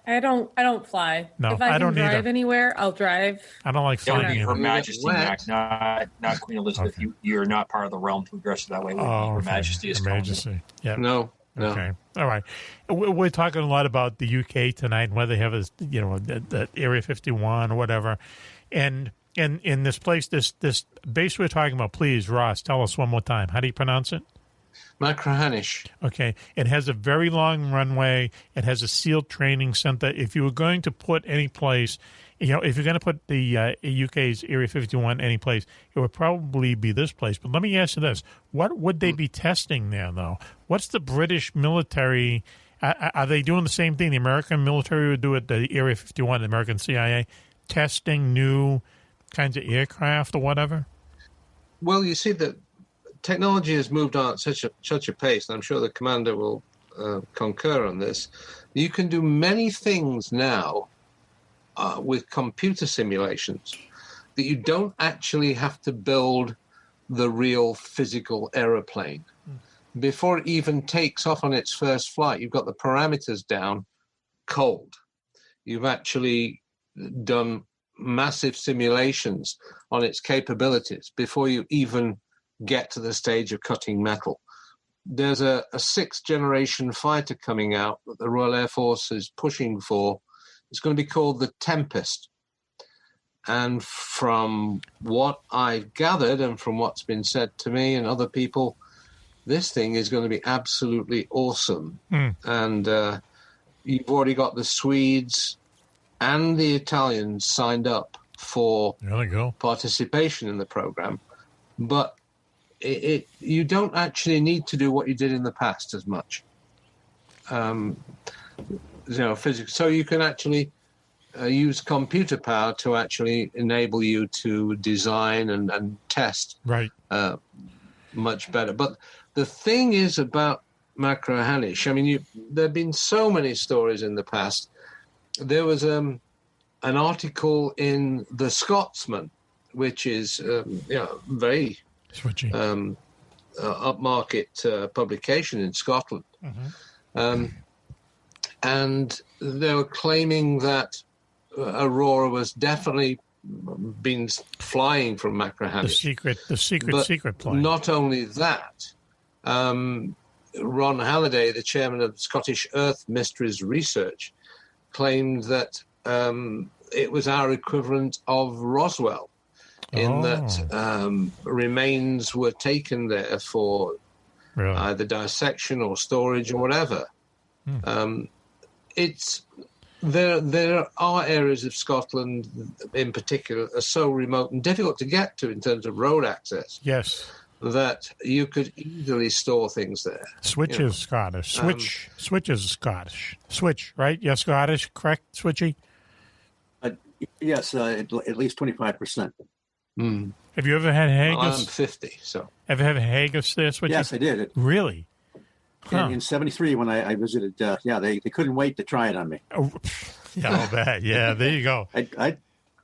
I don't fly. No, if I don't can drive either. anywhere, I'll drive. I don't like That would flying. be Her either. Majesty, Mac, not Queen Elizabeth. Okay. You're not part of the realm to address it that way. Her Majesty is Her Majesty. Yeah. No. Okay. All right. We're talking a lot about the UK tonight and whether they have the Area 51 or whatever. And in this place, this base we're talking about, please, Ross, tell us one more time. How do you pronounce it? Machrihanish. Okay. It has a very long runway. It has a sealed training center. If you were going to put any place, if you're going to put the UK's Area 51 any place, it would probably be this place. But let me ask you this. What would they be testing there, though? What's the British military? Are they doing the same thing the American military would do at the Area 51, the American CIA, testing new kinds of aircraft or whatever? Well, you see that technology has moved on at such a pace, and I'm sure the commander will concur on this. You can do many things now with computer simulations that you don't actually have to build the real physical aeroplane. Before it even takes off on its first flight, you've got the parameters down cold. You've actually done massive simulations on its capabilities before you even get to the stage of cutting metal. There's a sixth-generation fighter coming out that the Royal Air Force is pushing for. It's going to be called the Tempest. And from what I've gathered and from what's been said to me and other people, this thing is going to be absolutely awesome. And you've already got the Swedes and the Italians signed up for participation in the program. But you don't actually need to do what you did in the past as much. Physics. So you can actually use computer power to actually enable you to design and test much better. But the thing is about Machrihanish, I mean, there have been so many stories in the past. There was an article in The Scotsman, which is very upmarket publication in Scotland. And they were claiming that Aurora was definitely been flying from Machrihanish. The secret plane. Not only that, Ron Halliday, the chairman of Scottish Earth Mysteries Research, claimed that it was our equivalent of Roswell, in that remains were taken there for either dissection or storage or whatever. There are areas of Scotland in particular are so remote and difficult to get to in terms of road access. Yes. That you could easily store things there. Switch is Scottish. Switch is Scottish. Switch, right? You're Scottish, correct, Switchy? Yes, at least 25%. Have you ever had haggis? Well, I'm 50, so. Ever had haggis there, Switchy? Yes, I did. Really? in '73 when I visited. They couldn't wait to try it on me. Oh, yeah, I'll bet. Yeah, there you go. I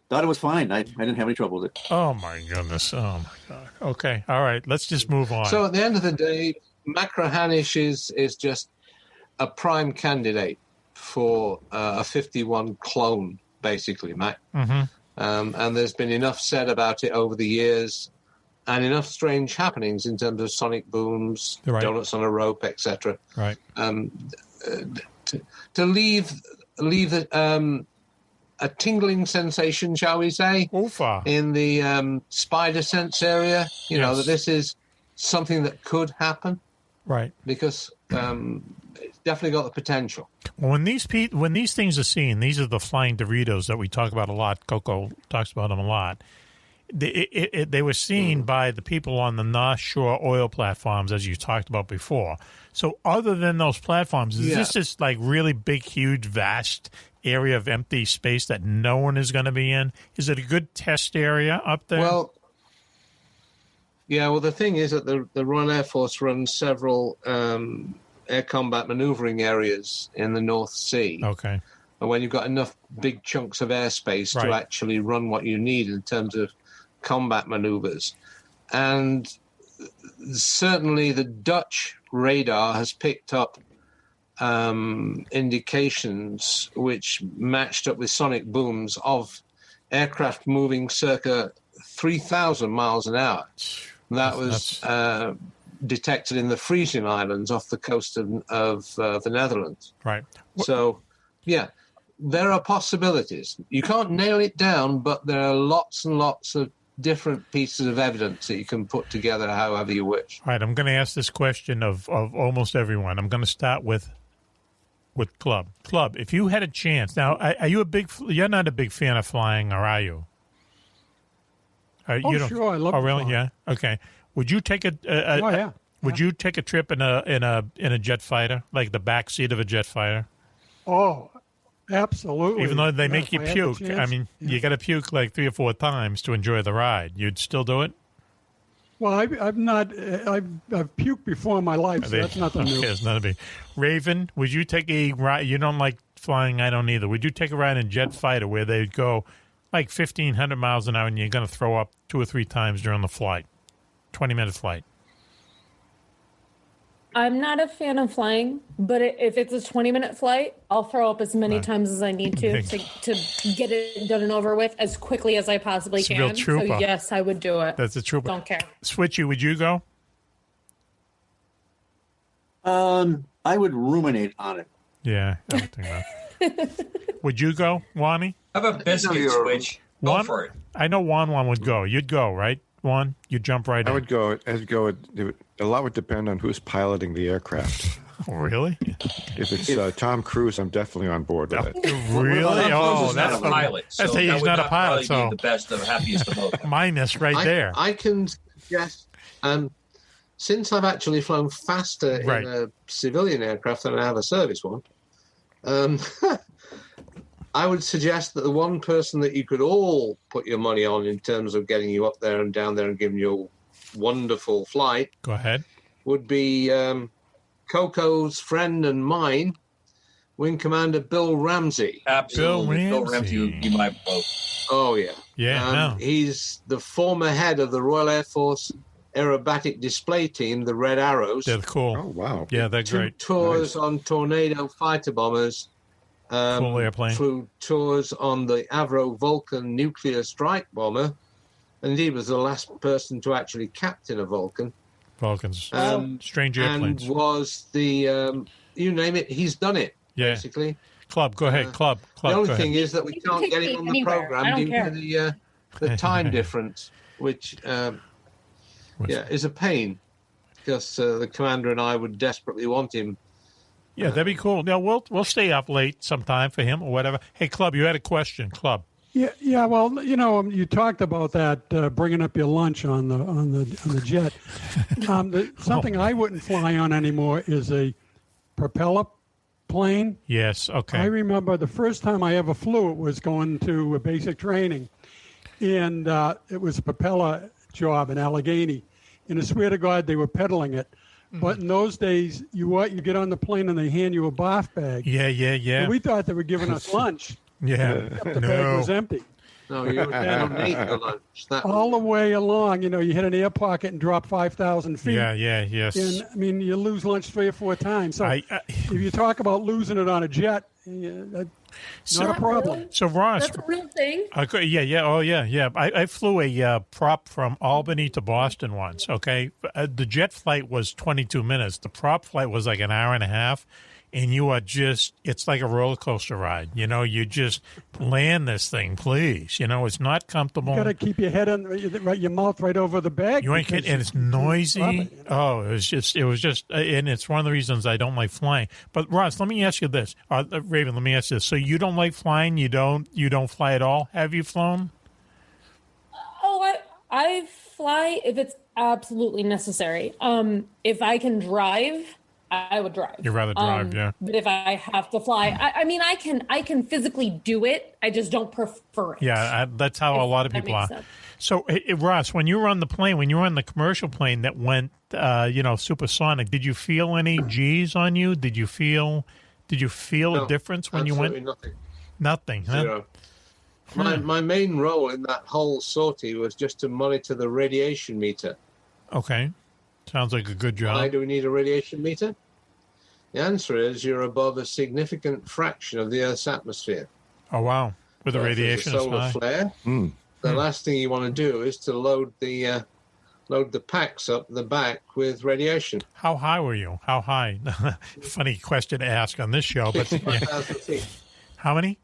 thought it was fine. I didn't have any trouble with it. Oh my goodness. Oh my God. Okay. All right. Let's just move on. So at the end of the day, Machrihanish is just a prime candidate for a 51 clone, basically, Mac. Mm-hmm. And there's been enough said about it over the years, and enough strange happenings in terms of sonic booms, donuts on a rope, etc. Right. To leave a tingling sensation, shall we say, in the spider sense area. You know that this is something that could happen. Right. Because it's definitely got the potential. Well, when these things are seen, these are the flying Doritos that we talk about a lot. Coco talks about them a lot. They were seen by the people on the North Shore oil platforms, as you talked about before. So other than those platforms, is this just like really big, huge, vast area of empty space that no one is going to be in? Is it a good test area up there? Well, the thing is that the Royal Air Force runs several air combat maneuvering areas in the North Sea. Okay. And when you've got enough big chunks of airspace to actually run what you need in terms of combat maneuvers. And certainly the Dutch radar has picked up indications which matched up with sonic booms of aircraft moving circa 3,000 miles an hour. That was detected in the Frisian Islands off the coast of the Netherlands. Right. So, there are possibilities. You can't nail it down, but there are lots and lots of different pieces of evidence that you can put together however you wish. All right, I'm going to ask this question of almost everyone. I'm going to start with Clubb. Clubb, if you had a chance, now, you're not a big fan of flying, or are you? Sure, I love. Oh, really? Yeah. Okay. Would you take Would you take a trip in a jet fighter, like the back seat of a jet fighter? Oh, absolutely. Even though they make you puke, I mean, you got to puke like 3 or 4 times to enjoy the ride. You'd still do it? Well, I've puked before in my life, so that's nothing new. It's not a big. Raven, would you take a ride? You don't like flying, I don't either. Would you take a ride in a jet fighter where they'd go like 1,500 miles an hour and you're going to throw up 2 or 3 times during the flight? 20-minute flight. I'm not a fan of flying, but if it's a 20-minute flight, I'll throw up as many times as I need to get it done and over with as quickly as I possibly can. Real trooper. So yes, I would do it. That's a trooper. Don't care. Switchy, would you go? I would ruminate on it. Yeah, I would think that. Would you go, Wani? How about biscuit, Switch? Go for it. I know Juan would go. You'd go, right? Juan, you'd jump right in. I would go. A lot would depend on who's piloting the aircraft. Oh, really? If it's Tom Cruise, I'm definitely on board with it. Really? Oh, that's not a pilot. That's he's not a pilot. So the best, the happiest of both. Minus right there. I can suggest. Since I've actually flown faster in a civilian aircraft than I have a service one, I would suggest that the one person that you could all put your money on in terms of getting you up there and down there and giving you a wonderful flight. Go ahead. Would be Coco's friend and mine, Wing Commander Bill Ramsey. Absolutely. Bill Ramsey would be my vote. Oh, yeah. Yeah. He's the former head of the Royal Air Force Aerobatic Display Team, the Red Arrows. They're cool. Oh, wow. Yeah, they're great. 2 tours on Tornado fighter bombers. Full airplane. Flew tours on the Avro Vulcan nuclear strike bomber. And he was the last person to actually captain a Vulcan. Vulcans. Strange airplanes. And was the, you name it, he's done it, basically. Clubb, go ahead. Clubb, the only thing is that we can't get him on the program due to the time difference, which, is a pain. Because the commander and I would desperately want him. Yeah, that'd be cool. Now we'll stay up late sometime for him or whatever. Hey, Clubb, you had a question, Clubb. Yeah. Well, you talked about that bringing up your lunch on the jet. Something I wouldn't fly on anymore is a propeller plane. Yes. Okay. I remember the first time I ever flew it was going to a basic training, and it was a propeller job in Allegheny, and I swear to God they were pedaling it But in those days, you get on the plane and they hand you a bath bag. Yeah. And we thought they were giving us lunch. Yeah. Except the bag was empty. No, you don't need the lunch. All the way along, you hit an air pocket and drop 5,000 feet. Yes. And, I mean, you lose lunch 3 or 4 times. So if you talk about losing it on a jet, not a problem. So, Ross. That's a real thing. Yeah. I flew a prop from Albany to Boston once, okay? The jet flight was 22 minutes. The prop flight was like an hour and a half. And you are it's like a roller coaster ride. You just land this thing, please. It's not comfortable. You got to keep your head on your mouth right over the bag. You ain't kidding. And it's noisy. Oh, it was just, and it's one of the reasons I don't like flying. But Ross, let me ask you this. Raven, let me ask you this. So you don't like flying? You don't fly at all? Have you flown? Oh, I fly if it's absolutely necessary. If I can drive, I would drive. You'd rather drive, yeah. But if I have to fly, I mean, I can physically do it. I just don't prefer it. Yeah, that's how a lot of people are. Sense. So, Ross, when you were on the plane, when you were on the commercial plane that went, supersonic, did you feel any G's on you? Did you feel a difference when you went? Nothing, huh? Zero. My main role in that whole sortie was just to monitor the radiation meter. Okay. Sounds like a good job. Why do we need a radiation meter? The answer is you're above a significant fraction of the Earth's atmosphere. Oh, wow. With the radiation is solar flare. The last thing you want to do is to load the packs up the back with radiation. How high were you? How high? Funny question to ask on this show. But 65,000 feet. How many?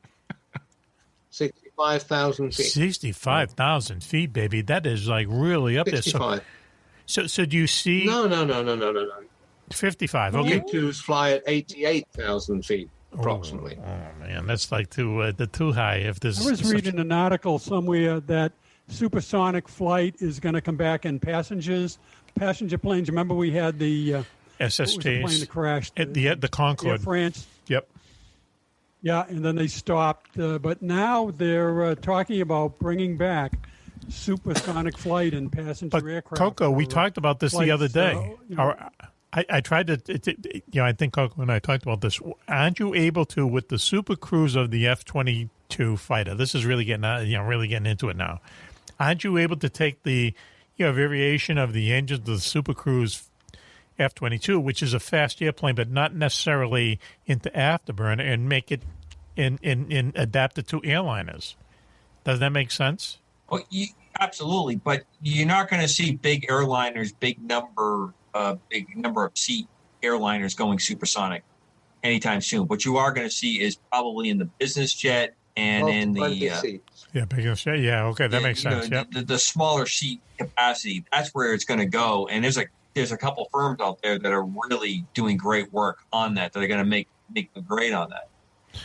65,000 feet. 65,000 feet, baby. That is like really up 65. there. So do you see? No. 55. Okay. U-2s fly at 88,000 feet, approximately. Oh man, that's like too high. If there's, I was reading an article somewhere that supersonic flight is going to come back in passenger planes. Remember we had the SSTs, the plane that crashed, the Concorde, Air France. Yep. Yeah, and then they stopped. But now they're talking about bringing back supersonic flight and passenger aircraft. Coco, we talked about this the other day. I tried to, I think Coco and I talked about this. Aren't you able to, with the Super Cruise of the F-22 fighter? This is really getting into it now. Aren't you able to take the, variation of the engines of the Super Cruise F-22, which is a fast airplane, but not necessarily into afterburner, and make it in adapt it to airliners? Does that make sense? Well, absolutely, but you're not going to see big airliners, big number of seat airliners going supersonic anytime soon. What you are going to see is probably in the business jet and in the business jet. Yeah, okay, that makes sense. The smaller seat capacity. That's where it's going to go. And there's a couple firms out there that are really doing great work on that are going to make the grade on that.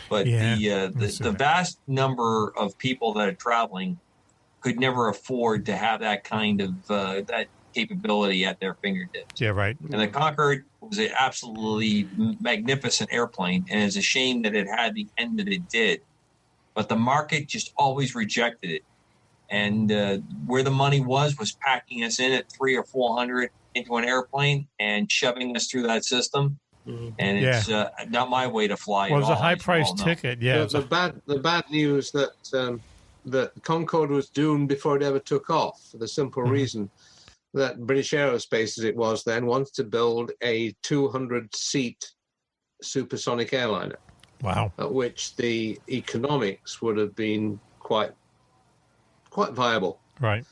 But the vast number of people that are traveling could never afford to have that kind of that capability at their fingertips. Yeah, right. And the Concorde was an absolutely magnificent airplane, and it's a shame that it had the end that it did. But the market just always rejected it. And where the money was packing us in at 300 or 400 into an airplane and shoving us through that system. Mm-hmm. And it's not my way to fly. Well, it was a high-priced ticket. Yeah. The bad news that Concorde was doomed before it ever took off, for the simple reason that British Aerospace, as it was then, wanted to build a 200-seat supersonic airliner. Wow. At which the economics would have been quite viable. Right.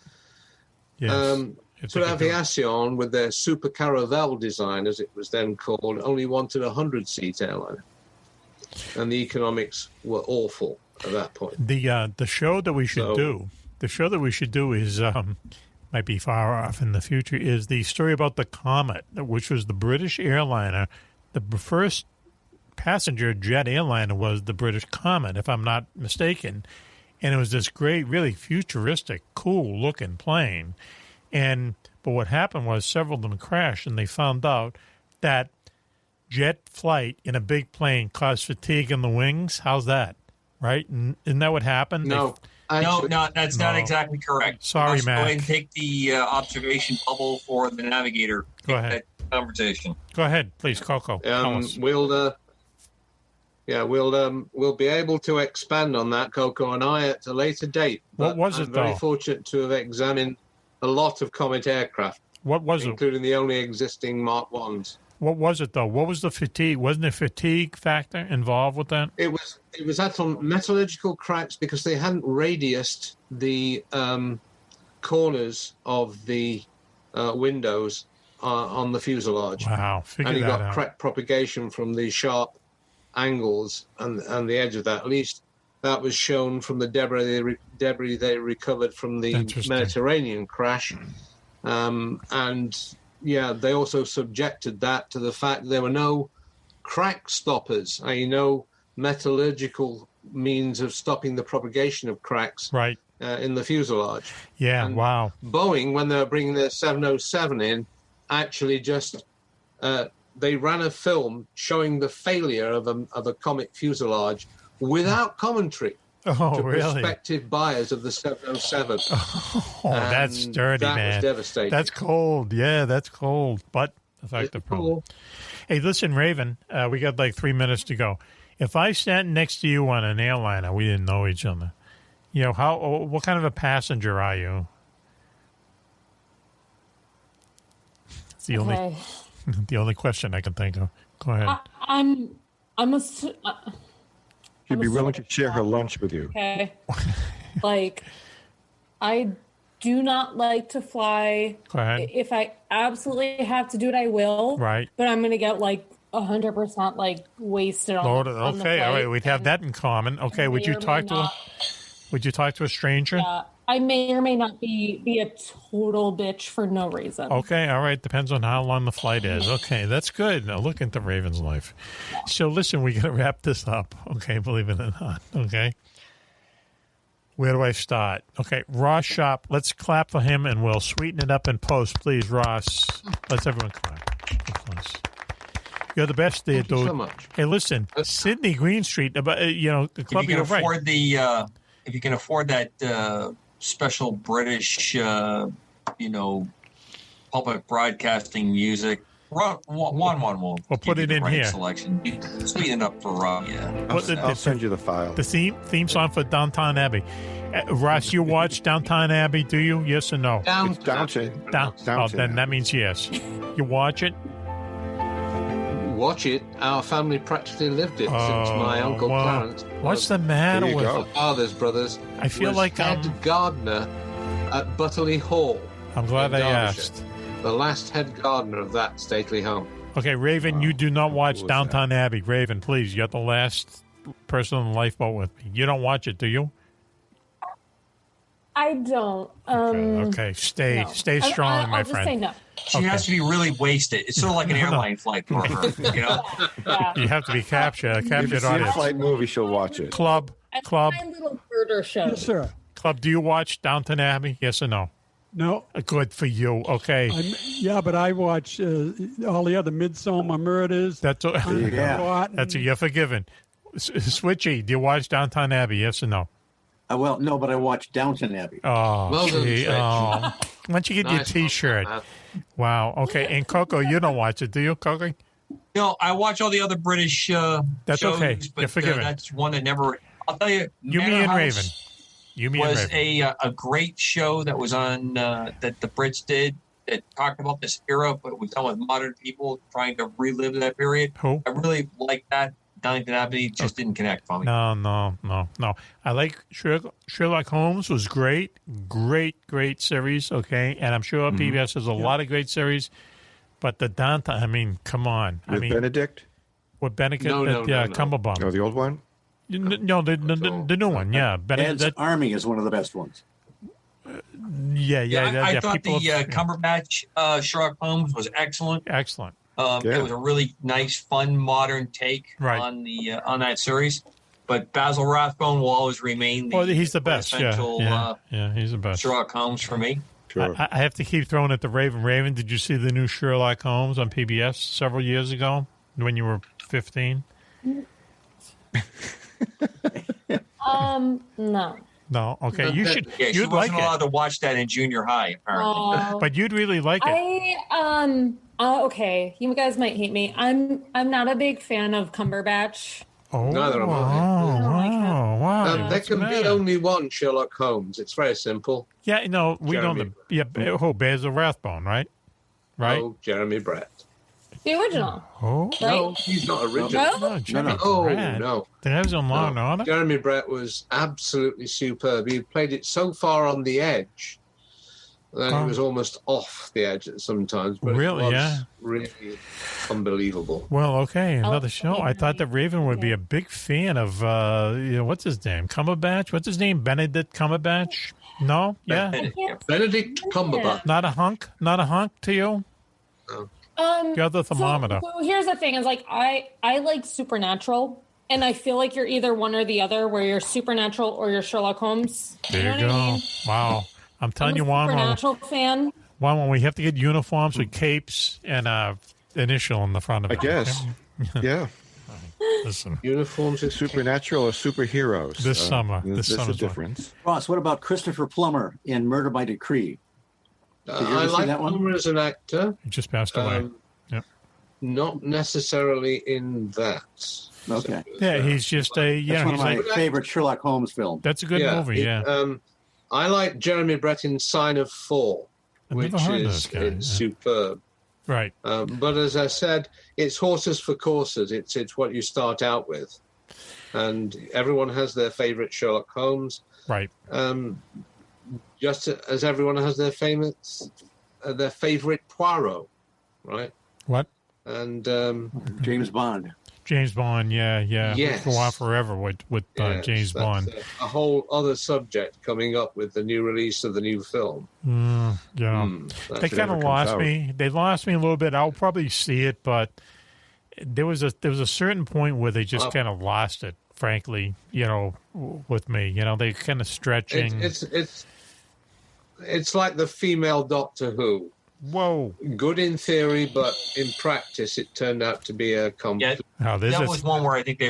Yes. But Aviation, with their Super Caravelle design, as it was then called, only wanted a 100-seat airliner. And the economics were awful at that point. The show that we should do is might be far off in the future, is the story about the Comet, which was the British airliner. The first passenger jet airliner was the British Comet, if I'm not mistaken. And it was this great, really futuristic, cool-looking plane. But what happened was several of them crashed, and they found out that jet flight in a big plane caused fatigue in the wings. How's that? Right? Isn't that what happened? No, that's not exactly correct. Sorry, Mac. Mac. Go ahead and take the observation bubble for the navigator. Go ahead. conversation. Go ahead, please, Coco. We'll be able to expand on that, Coco and I, at a later date. What was it, I'm very though? fortunate to have examined a lot of Comet aircraft. What was it? Including the only existing Mark 1s. What was it, though? What was the fatigue? Wasn't there fatigue factor involved with that? It was actual metallurgical cracks because they hadn't radiused the corners of the windows on the fuselage. Wow, and you got crack propagation from the sharp angles and the edge of that. At least that was shown from the debris they recovered from the Mediterranean crash. And yeah, they also subjected that to the fact there were no crack stoppers, no metallurgical means of stopping the propagation of cracks in the fuselage. Yeah, and wow. Boeing, when they were bringing their 707 in, actually just they ran a film showing the failure of a Comet fuselage without commentary. To really? Prospective buyers of the 707. Oh, that's dirty, man. That was devastating. That's cold. Yeah, that's cold. But effective, probably. Hey, listen, Raven, we got like 3 minutes to go. If I sat next to you on an airliner, we didn't know each other. You know, what kind of a passenger are you? It's the only question I can think of. Go ahead. I'm a. She'd be willing to share her lunch with you. Okay. Like, I do not like to fly. Go ahead. If I absolutely have to do it, I will. Right. But I'm going to get like 100% like wasted on the Okay, all right. We'd have that in common. Okay, would you talk to a stranger? Yeah. I may or may not be a total bitch for no reason. Okay, all right. Depends on how long the flight is. Okay, that's good. Now look into Raven's life. So listen, we got to wrap this up. Okay, believe it or not. Okay. Where do I start? Okay, Ross Shop. Let's clap for him, and we'll sweeten it up in post, please, Ross. Let's everyone clap. You're the best there, dude. Thank you so much. Hey, listen, Sydney Greenstreet. The club. If you can afford if you can afford that special British, public broadcasting music, one will. We'll put it in here. Selection. Sweeten it up for I'll send you the file. The theme song for Downton Abbey. Ross, you watch Downton Abbey, do you? Yes or no? Downton. Oh, then that means yes. You watch it? Watch it. Our family practically lived it since my Uncle Clarence. What's the matter with my father's brothers? I feel like head gardener at Butterley Hall. I'm glad I asked. The last head gardener of that stately home. Okay, Raven, you do not watch Downton Abbey. Raven, please, you're the last person on the lifeboat with me. You don't watch it, do you? I don't. Okay. Stay strong, my I'll friend. just say no. She has to be really wasted. It's sort of like an airline flight for her. You have to be captured. If you see a flight movie, she'll watch it. Club. My little murder show. Yes, sir. Club, do you watch Downton Abbey? Yes or no? No. Good for you. Okay. But I watch all the other Midsommar Murders. That's you're forgiven. Switchy, do you watch Downton Abbey? Yes or no? Well, no, but I watched Downton Abbey. Oh, gee. Why don't you get your T-shirt? Wow. Okay. And Coco, you don't watch it, do you, Coco? No, I watch all the other British that's shows, okay. But You're forgiven. That's one that never. I'll tell you. Me and Raven. Was a great show that was on that the Brits did that talked about this era, but was done with modern people trying to relive that period. Who? I really liked that. Downton Abbey just didn't connect for me. No. I like Sherlock Holmes was great series. Okay, and I'm sure PBS has a lot of great series, but the Downton. I mean, come on. Benedict. With Benedict Cumberbatch. No, the old one. No, the new one. Yeah, Ed's Army is one of the best ones. Yeah. I thought the Cumberbatch Sherlock Holmes was excellent. Excellent. It was a really nice, fun, modern take on that series. But Basil Rathbone will always remain he's the best. Yeah, he's the best. Sherlock Holmes for me. Sure. I have to keep throwing at the Raven. Raven, did you see the new Sherlock Holmes on PBS several years ago when you were 15? No. No, okay. You should. Yeah, she you'd wasn't like allowed it. to watch that in junior high, apparently. But you'd really like it. Okay, you guys might hate me. I'm not a big fan of Cumberbatch. Oh, Neither am I. Wow. There can be only one Sherlock Holmes. It's very simple. Yeah, no, we don't. Yeah, Basil Rathbone, right? Right. Oh, Jeremy Brett. The original. Oh, right? No, he's not original. No? Oh, Brett. no. That was on Law and Order. Jeremy Brett was absolutely superb. He played it so far on the edge that he was almost off the edge at sometimes. But Really? it was Yeah. really unbelievable. Well, okay, another show. I thought that Raven would be a big fan of, what's his name? Cumberbatch? What's his name? Benedict Cumberbatch? No? Yeah? Benedict Cumberbatch. Not a hunk? Not a hunk to you? The other thermometer. So here's the thing: is like I like Supernatural, and I feel like you're either one or the other, where you're Supernatural or you're Sherlock Holmes. There you go. What I mean? Wow. I'm telling you, Juan, Supernatural fan. Juan, we have to get uniforms with capes and initial in the front of it. I guess. Yeah. Listen. Uniforms with Supernatural or superheroes. This summer. There's a difference. Ross, what about Christopher Plummer in Murder by Decree? I like Plummer as an actor. He just passed away. Yep. Not necessarily in that. Okay. Yeah, he's just a... That's one of my like, favorite Sherlock Holmes films. That's a good movie, yeah. I like Jeremy Brett in Sign of Fall, which is superb. Right. But as I said, it's horses for courses. It's what you start out with. And everyone has their favorite Sherlock Holmes. Right. Just as everyone has their favorite Poirot, right? What? And James Bond. James Bond, yeah. Yes. Go on forever with James Bond. A whole other subject coming up with the new release of the new film. They kind of lost me. They lost me a little bit. I'll probably see it, but there was a certain point where they just kind of lost it. Frankly, with me, they kind of stretching. It's like the female Doctor Who. Whoa! Good in theory, but in practice, it turned out to be a complete. Yeah, that was one where I think they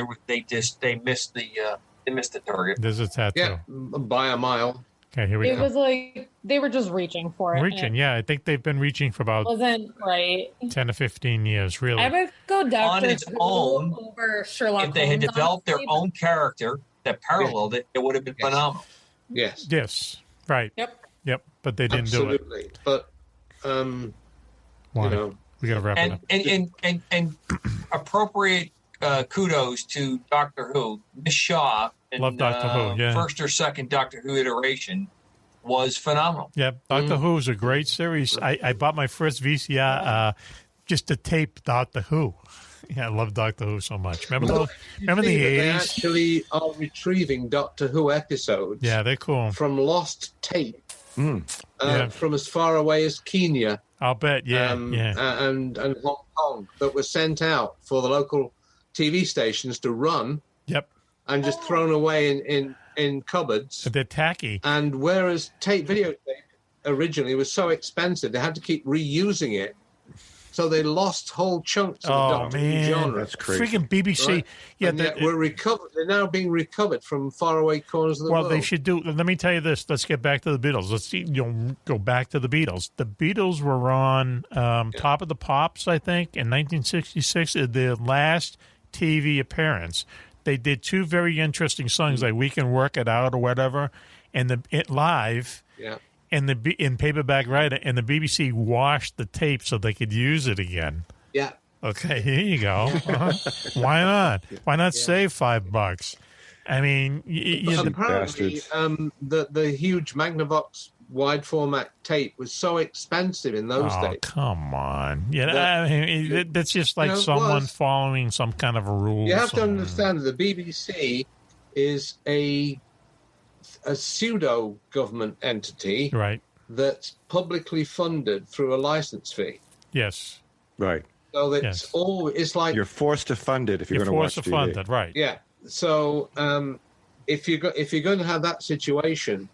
missed the target. There's a tattoo. Yeah, by a mile. Okay, here we go. It was like they were just reaching for it. Yeah. I think they've been reaching for about wasn't right 10 to 15 years, really. I would go Doctor on its own over Sherlock. If they had Holmes, developed their honestly, own character that paralleled it, it would have been phenomenal. Yes. Right. Yep. But they didn't do it. Absolutely. But we got to wrap it up. And appropriate kudos to Doctor Who. Miss Shaw in Love Doctor Who, yeah. First or second Doctor Who iteration was phenomenal. Yeah, Doctor Who is a great series. I bought my first VCR just to tape Doctor Who. Yeah, I love Doctor Who so much. Remember the 80s? They actually are retrieving Doctor Who episodes. Yeah, they're cool. From lost tape. Yeah. From as far away as Kenya. I'll bet, and Hong Kong that were sent out for the local TV stations to run. Yep. And just thrown away in cupboards. They're tacky. And whereas videotape originally was so expensive, they had to keep reusing it. So they lost whole chunks of the Doctor Who genre. That's crazy. Freaking BBC. Right? Yeah, and yet we're recovered. They're now being recovered from faraway corners of the world. Well, they should do. Let me tell you this. Let's get back to the Beatles. Let's see. Go back to the Beatles. The Beatles were on Top of the Pops, I think, in 1966. Their last TV appearance. They did two very interesting songs, like "We Can Work It Out" or whatever, and live. Yeah. And in paperback writer, and the BBC washed the tape so they could use it again. Yeah. Okay, here you go. Why not? Why not save $5? I mean, apparently, the huge Magnavox wide format tape was so expensive in those days. Come on! Yeah, I mean, that's just like someone following some kind of a rule. You have to understand that the BBC is a pseudo-government entity, right? That's publicly funded through a license fee. Yes, right. So that's it's like you're forced to fund it if you're going to watch TV. Fund it, right? Yeah. So if you're going to have that situation,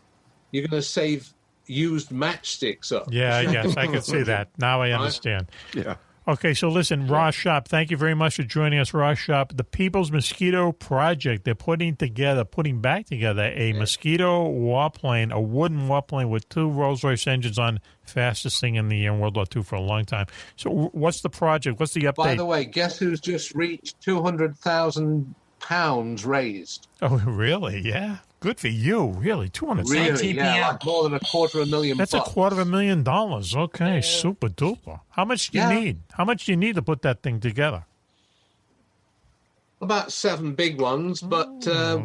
you're going to save used matchsticks up. Yeah, yes, I can see that. Now I understand. Yeah. Okay, so listen, Ross Shop, thank you very much for joining us, Ross Shop. The People's Mosquito Project, they're putting back together a mosquito warplane, a wooden warplane with 2 Rolls-Royce engines on, fastest thing in the year in World War II for a long time. So what's the project? What's the update? By the way, guess who's just reached £200,000 raised? Oh, really? Yeah. Good for you. Really? 200,000? Really, yeah, like more than $250,000. That's $250,000. Okay, super duper. How much do you need? How much do you need to put that thing together? About 7 big ones, but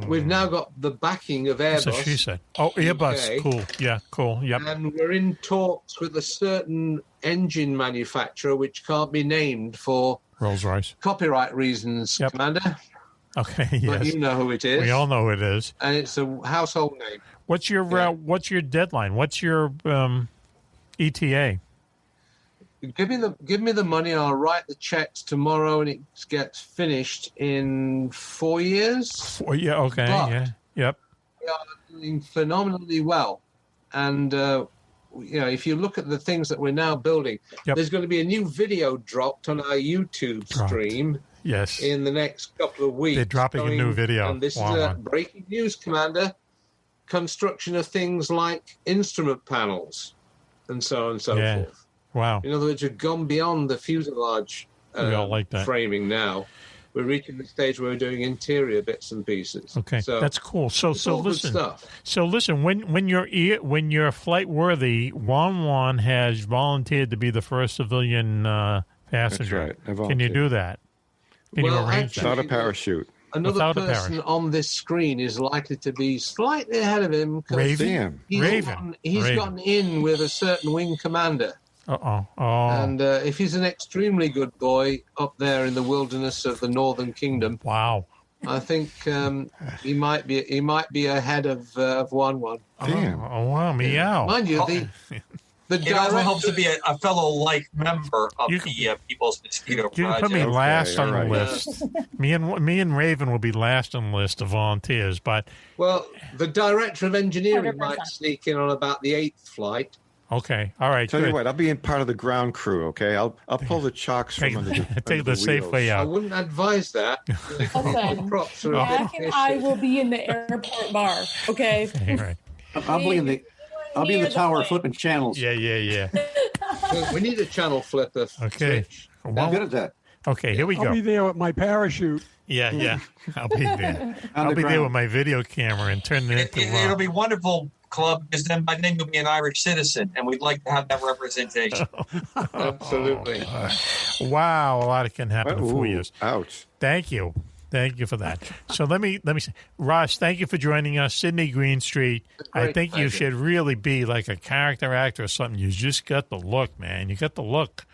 we've now got the backing of Airbus. That's what she said. Oh, Airbus. UK. Cool. Yeah, cool. Yep. And we're in talks with a certain engine manufacturer which can't be named for Rolls-Royce copyright reasons, Commander. Okay, yes. But you know who it is. We all know who it is. And it's a household name. What's your deadline? What's your ETA? Give me the money and I'll write the checks tomorrow and it gets finished in 4 years. Yeah, okay, but yep. We are doing phenomenally well. And, if you look at the things that we're now building, there's going to be a new video dropped on our YouTube stream. Yes. In the next couple of weeks. They're dropping a new video. And this is breaking news, Commander. Construction of things like instrument panels and so on and so forth. Wow. In other words, we've gone beyond the fuselage we all like that. framing now. We're reaching the stage where we're doing interior bits and pieces. Okay, so that's cool. So all listen. good stuff. So listen, when you're flight worthy, Juan has volunteered to be the first civilian passenger. That's right. Can you do that? Can you arrange that? Without a parachute. Another person on this screen is likely to be slightly ahead of him. Raven. He's gotten in with a certain wing commander. Oh. And if he's an extremely good boy up there in the wilderness of the Northern Kingdom, wow, I think he might be ahead of 1-1. Damn. Oh, wow, meow. Mind you, it also helps to be a fellow member of the People's Mosquito Project. You can put me last on the list. Me and Raven will be last on the list of volunteers. But the director of engineering 100%. Might sneak in on about the 8th flight. Okay, all right. Tell you what, I'll be in part of the ground crew. Okay, I'll pull the chocks from under the safe way out. I wouldn't advise that. Listen, Mac and I will be in the airport bar. Okay. All right. I'll be in the tower flipping channels. Yeah. We need a channel flipper. Okay. I'm good at that. Okay, here we go. I'll be there with my parachute. Yeah. I'll be there. I'll be there with my video camera and turn it into. It'll be wonderful, Club, because then by then you'll be an Irish citizen, and we'd like to have that representation. Absolutely. Wow, a lot can happen in 4 years. Ouch. Thank you for that. So let me say, Ross, thank you for joining us. Sydney Greenstreet. I think you should really be like a character actor or something. You just got the look, man. You got the look.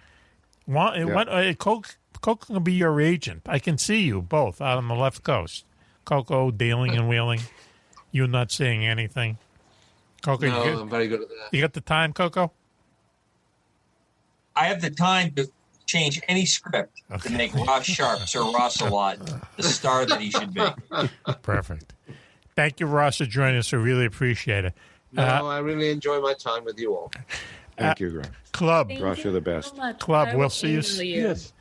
Coke can be your agent. I can see you both out on the left coast. Coco dealing and wheeling. You not saying anything. Coco, I'm very good at that. You got the time, Coco? I have the time to change any script to make Ross Sharp, Sir Ross-a-Lot, the star that he should be. Perfect. Thank you, Ross, for joining us. I really appreciate it. No, I really enjoy my time with you all. Thank you, Graham. Club. Ross, you're the best. Club, we'll see you. Yes.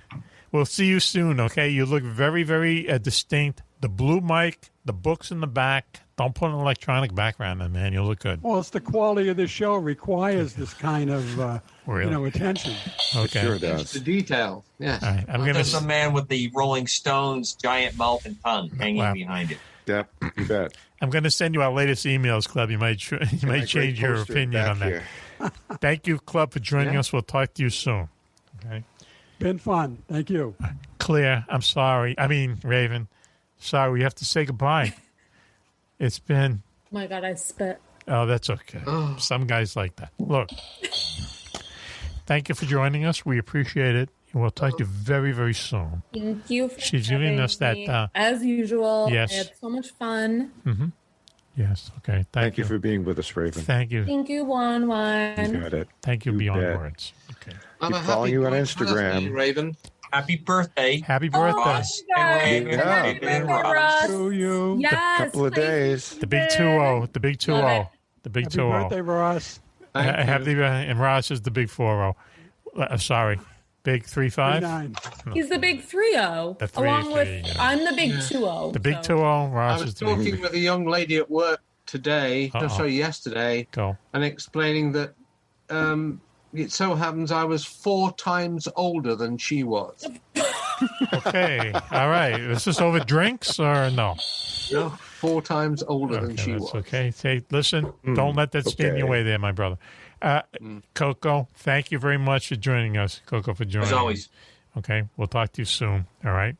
We'll see you soon, okay? You look very, very distinct. The blue mic, the books in the back. Don't put an electronic background in, man. You'll look good. Well, it's the quality of the show requires this kind of, attention. Okay. It sure does. It's the detail. Yes. All right. There's a man with the Rolling Stones giant mouth and tongue hanging behind it. Yep, you bet. I'm going to send you our latest emails, Club. You might change your opinion on that. Thank you, Club, for joining us. We'll talk to you soon. Okay. Been fun. Thank you. Claire, I'm sorry. Raven, sorry. We have to say goodbye. It's been... Oh, my God, I spit. Oh, that's okay. Some guys like that. Look, thank you for joining us. We appreciate it. And we'll talk to you very, very soon. Thank you for She's giving us that... as usual. Yes. I had so much fun. Mm-hmm. Yes, okay. Thank you for being with us, Raven. Thank you. Thank you, Juan. You got it. Thank you beyond words. Okay. Keep following you on Instagram. Raven. Happy birthday. Happy birthday. Ross and Raven. Happy birthday, Ross. To you. Yes. A couple of days. The big 2-0. The big 2-0. The big 2-0. Happy birthday, Ross. And Ross is the big 4-0. Sorry. Big 3-5? 3-9. He's the big 3-0. The 3-3, Along with, yeah. I'm the big 2-0. The big 2-0. Ross I was is the talking with a young lady at work today, yesterday, Go. and explaining that it so happens I was 4 times older than she was. Okay. All right. Is this over drinks or no? No, 4 times older than she was. Okay. Say, listen, don't let that stand in your way there, my brother. Coco, thank you very much for joining us. Coco, for joining us. As always. Okay. We'll talk to you soon. All right.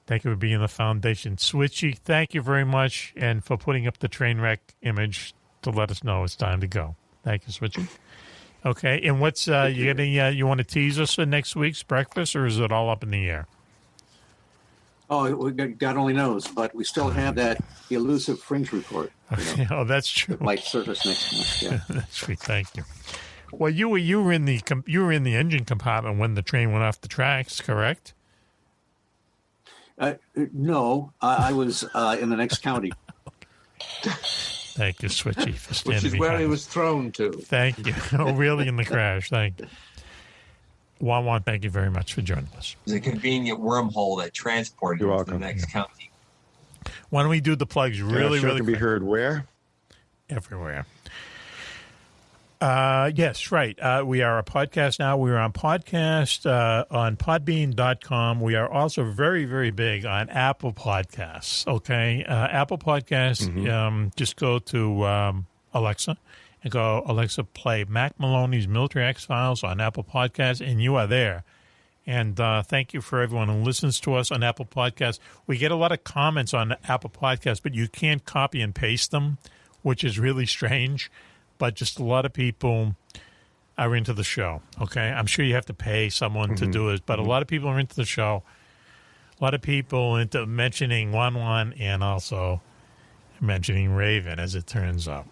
Thank you for being the foundation. Switchy, thank you very much, and for putting up the train wreck image to let us know it's time to go. Thank you, Switchy. Okay, and what's you want to tease us for next week's breakfast, or is it all up in the air? Oh, God only knows, but we still have that elusive fringe report. Oh, that's true. It might surface next month. Yeah. That's sweet. Thank you. Well, you were in the engine compartment when the train went off the tracks, correct? No, I was in the next county. Thank you, Switchy, for standing Which is where behind he us. was thrown to. Thank you. Oh, really, in the crash. Thank you. Juan, thank you very much for joining us. It's a convenient wormhole that transported you to the next county. Why don't we do the plugs really can be quick? heard where? Everywhere. Yes, right. We are a podcast now. We are on podcast on podbean.com. We are also very, very big on Apple Podcasts, okay? Apple Podcasts, just go to Alexa and go, Alexa, play Mack Maloney's Military X-Files on Apple Podcasts, and you are there. And thank you for everyone who listens to us on Apple Podcasts. We get a lot of comments on Apple Podcasts, but you can't copy and paste them, which is really strange. But just a lot of people are into the show, okay? I'm sure you have to pay someone to do it, but a lot of people are into the show. A lot of people into mentioning Juan and also mentioning Raven, as it turns out.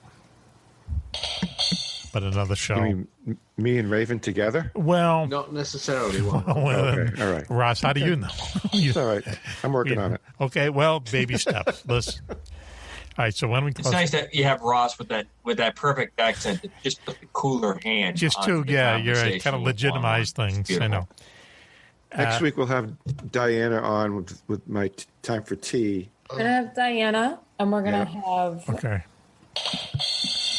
But another show. You mean me and Raven together? Well, not necessarily. Okay, all right. Ross, how do you know? It's all right. I'm working on it. Okay, well, baby steps. Listen. All right, so why don't we close? It's nice that you have Ross with that perfect accent that just put the cooler hand. Just to, you're kind of legitimize things. I know. Next week we'll have Diana on with my time for tea. We're going to have Diana, and we're going to have... Okay.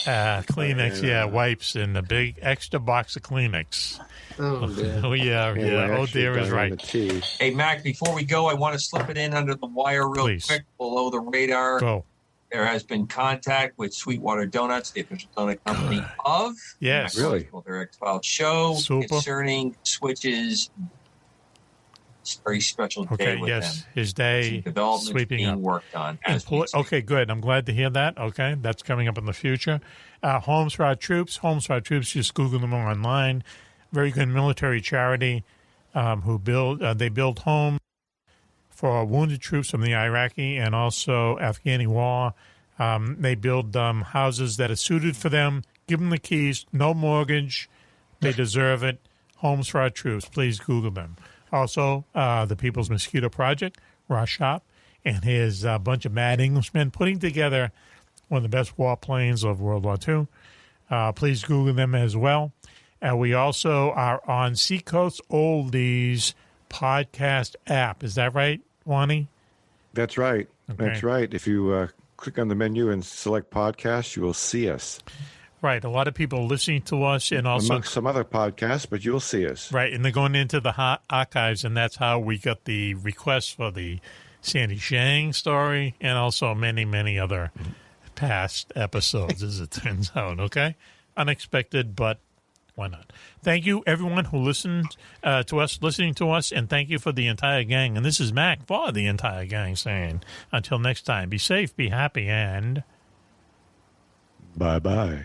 Kleenex, wipes, and a big extra box of Kleenex. Oh, dear. Oh, yeah. Oh, dear is right. Hey, Mac, before we go, I want to slip it in under the wire real quick, below the radar. Go. There has been contact with Sweetwater Donuts, the official donut company of Yes, the really. Military X-Files show concerning Switch's very special day with them. His day Development sweeping being up. worked on. Okay, good. I'm glad to hear that. Okay, that's coming up in the future. Homes for Our Troops. Just Google them online. Very good military charity who they build homes for wounded troops from the Iraqi and also Afghani war. They build houses that are suited for them. Give them the keys. No mortgage. They deserve it. Homes for Our Troops. Please Google them. Also, the People's Mosquito Project, Ross Shop, and his bunch of mad Englishmen putting together one of the best warplanes of World War II. Please Google them as well. We also are on Seacoast Oldies podcast app. Is that right, Wani? That's right. Okay. That's right. If you click on the menu and select podcast, you will see us. Right. A lot of people listening to us and also amongst some other podcasts, but you'll see us. Right. And they're going into the archives, and that's how we got the request for the Sandy Shang story and also many, many other past episodes, as it turns out. Okay. Unexpected, but why not? Thank you, everyone who listened listening to us, and thank you for the entire gang. And this is Mac for the entire gang saying, until next time, be safe, be happy, and bye-bye.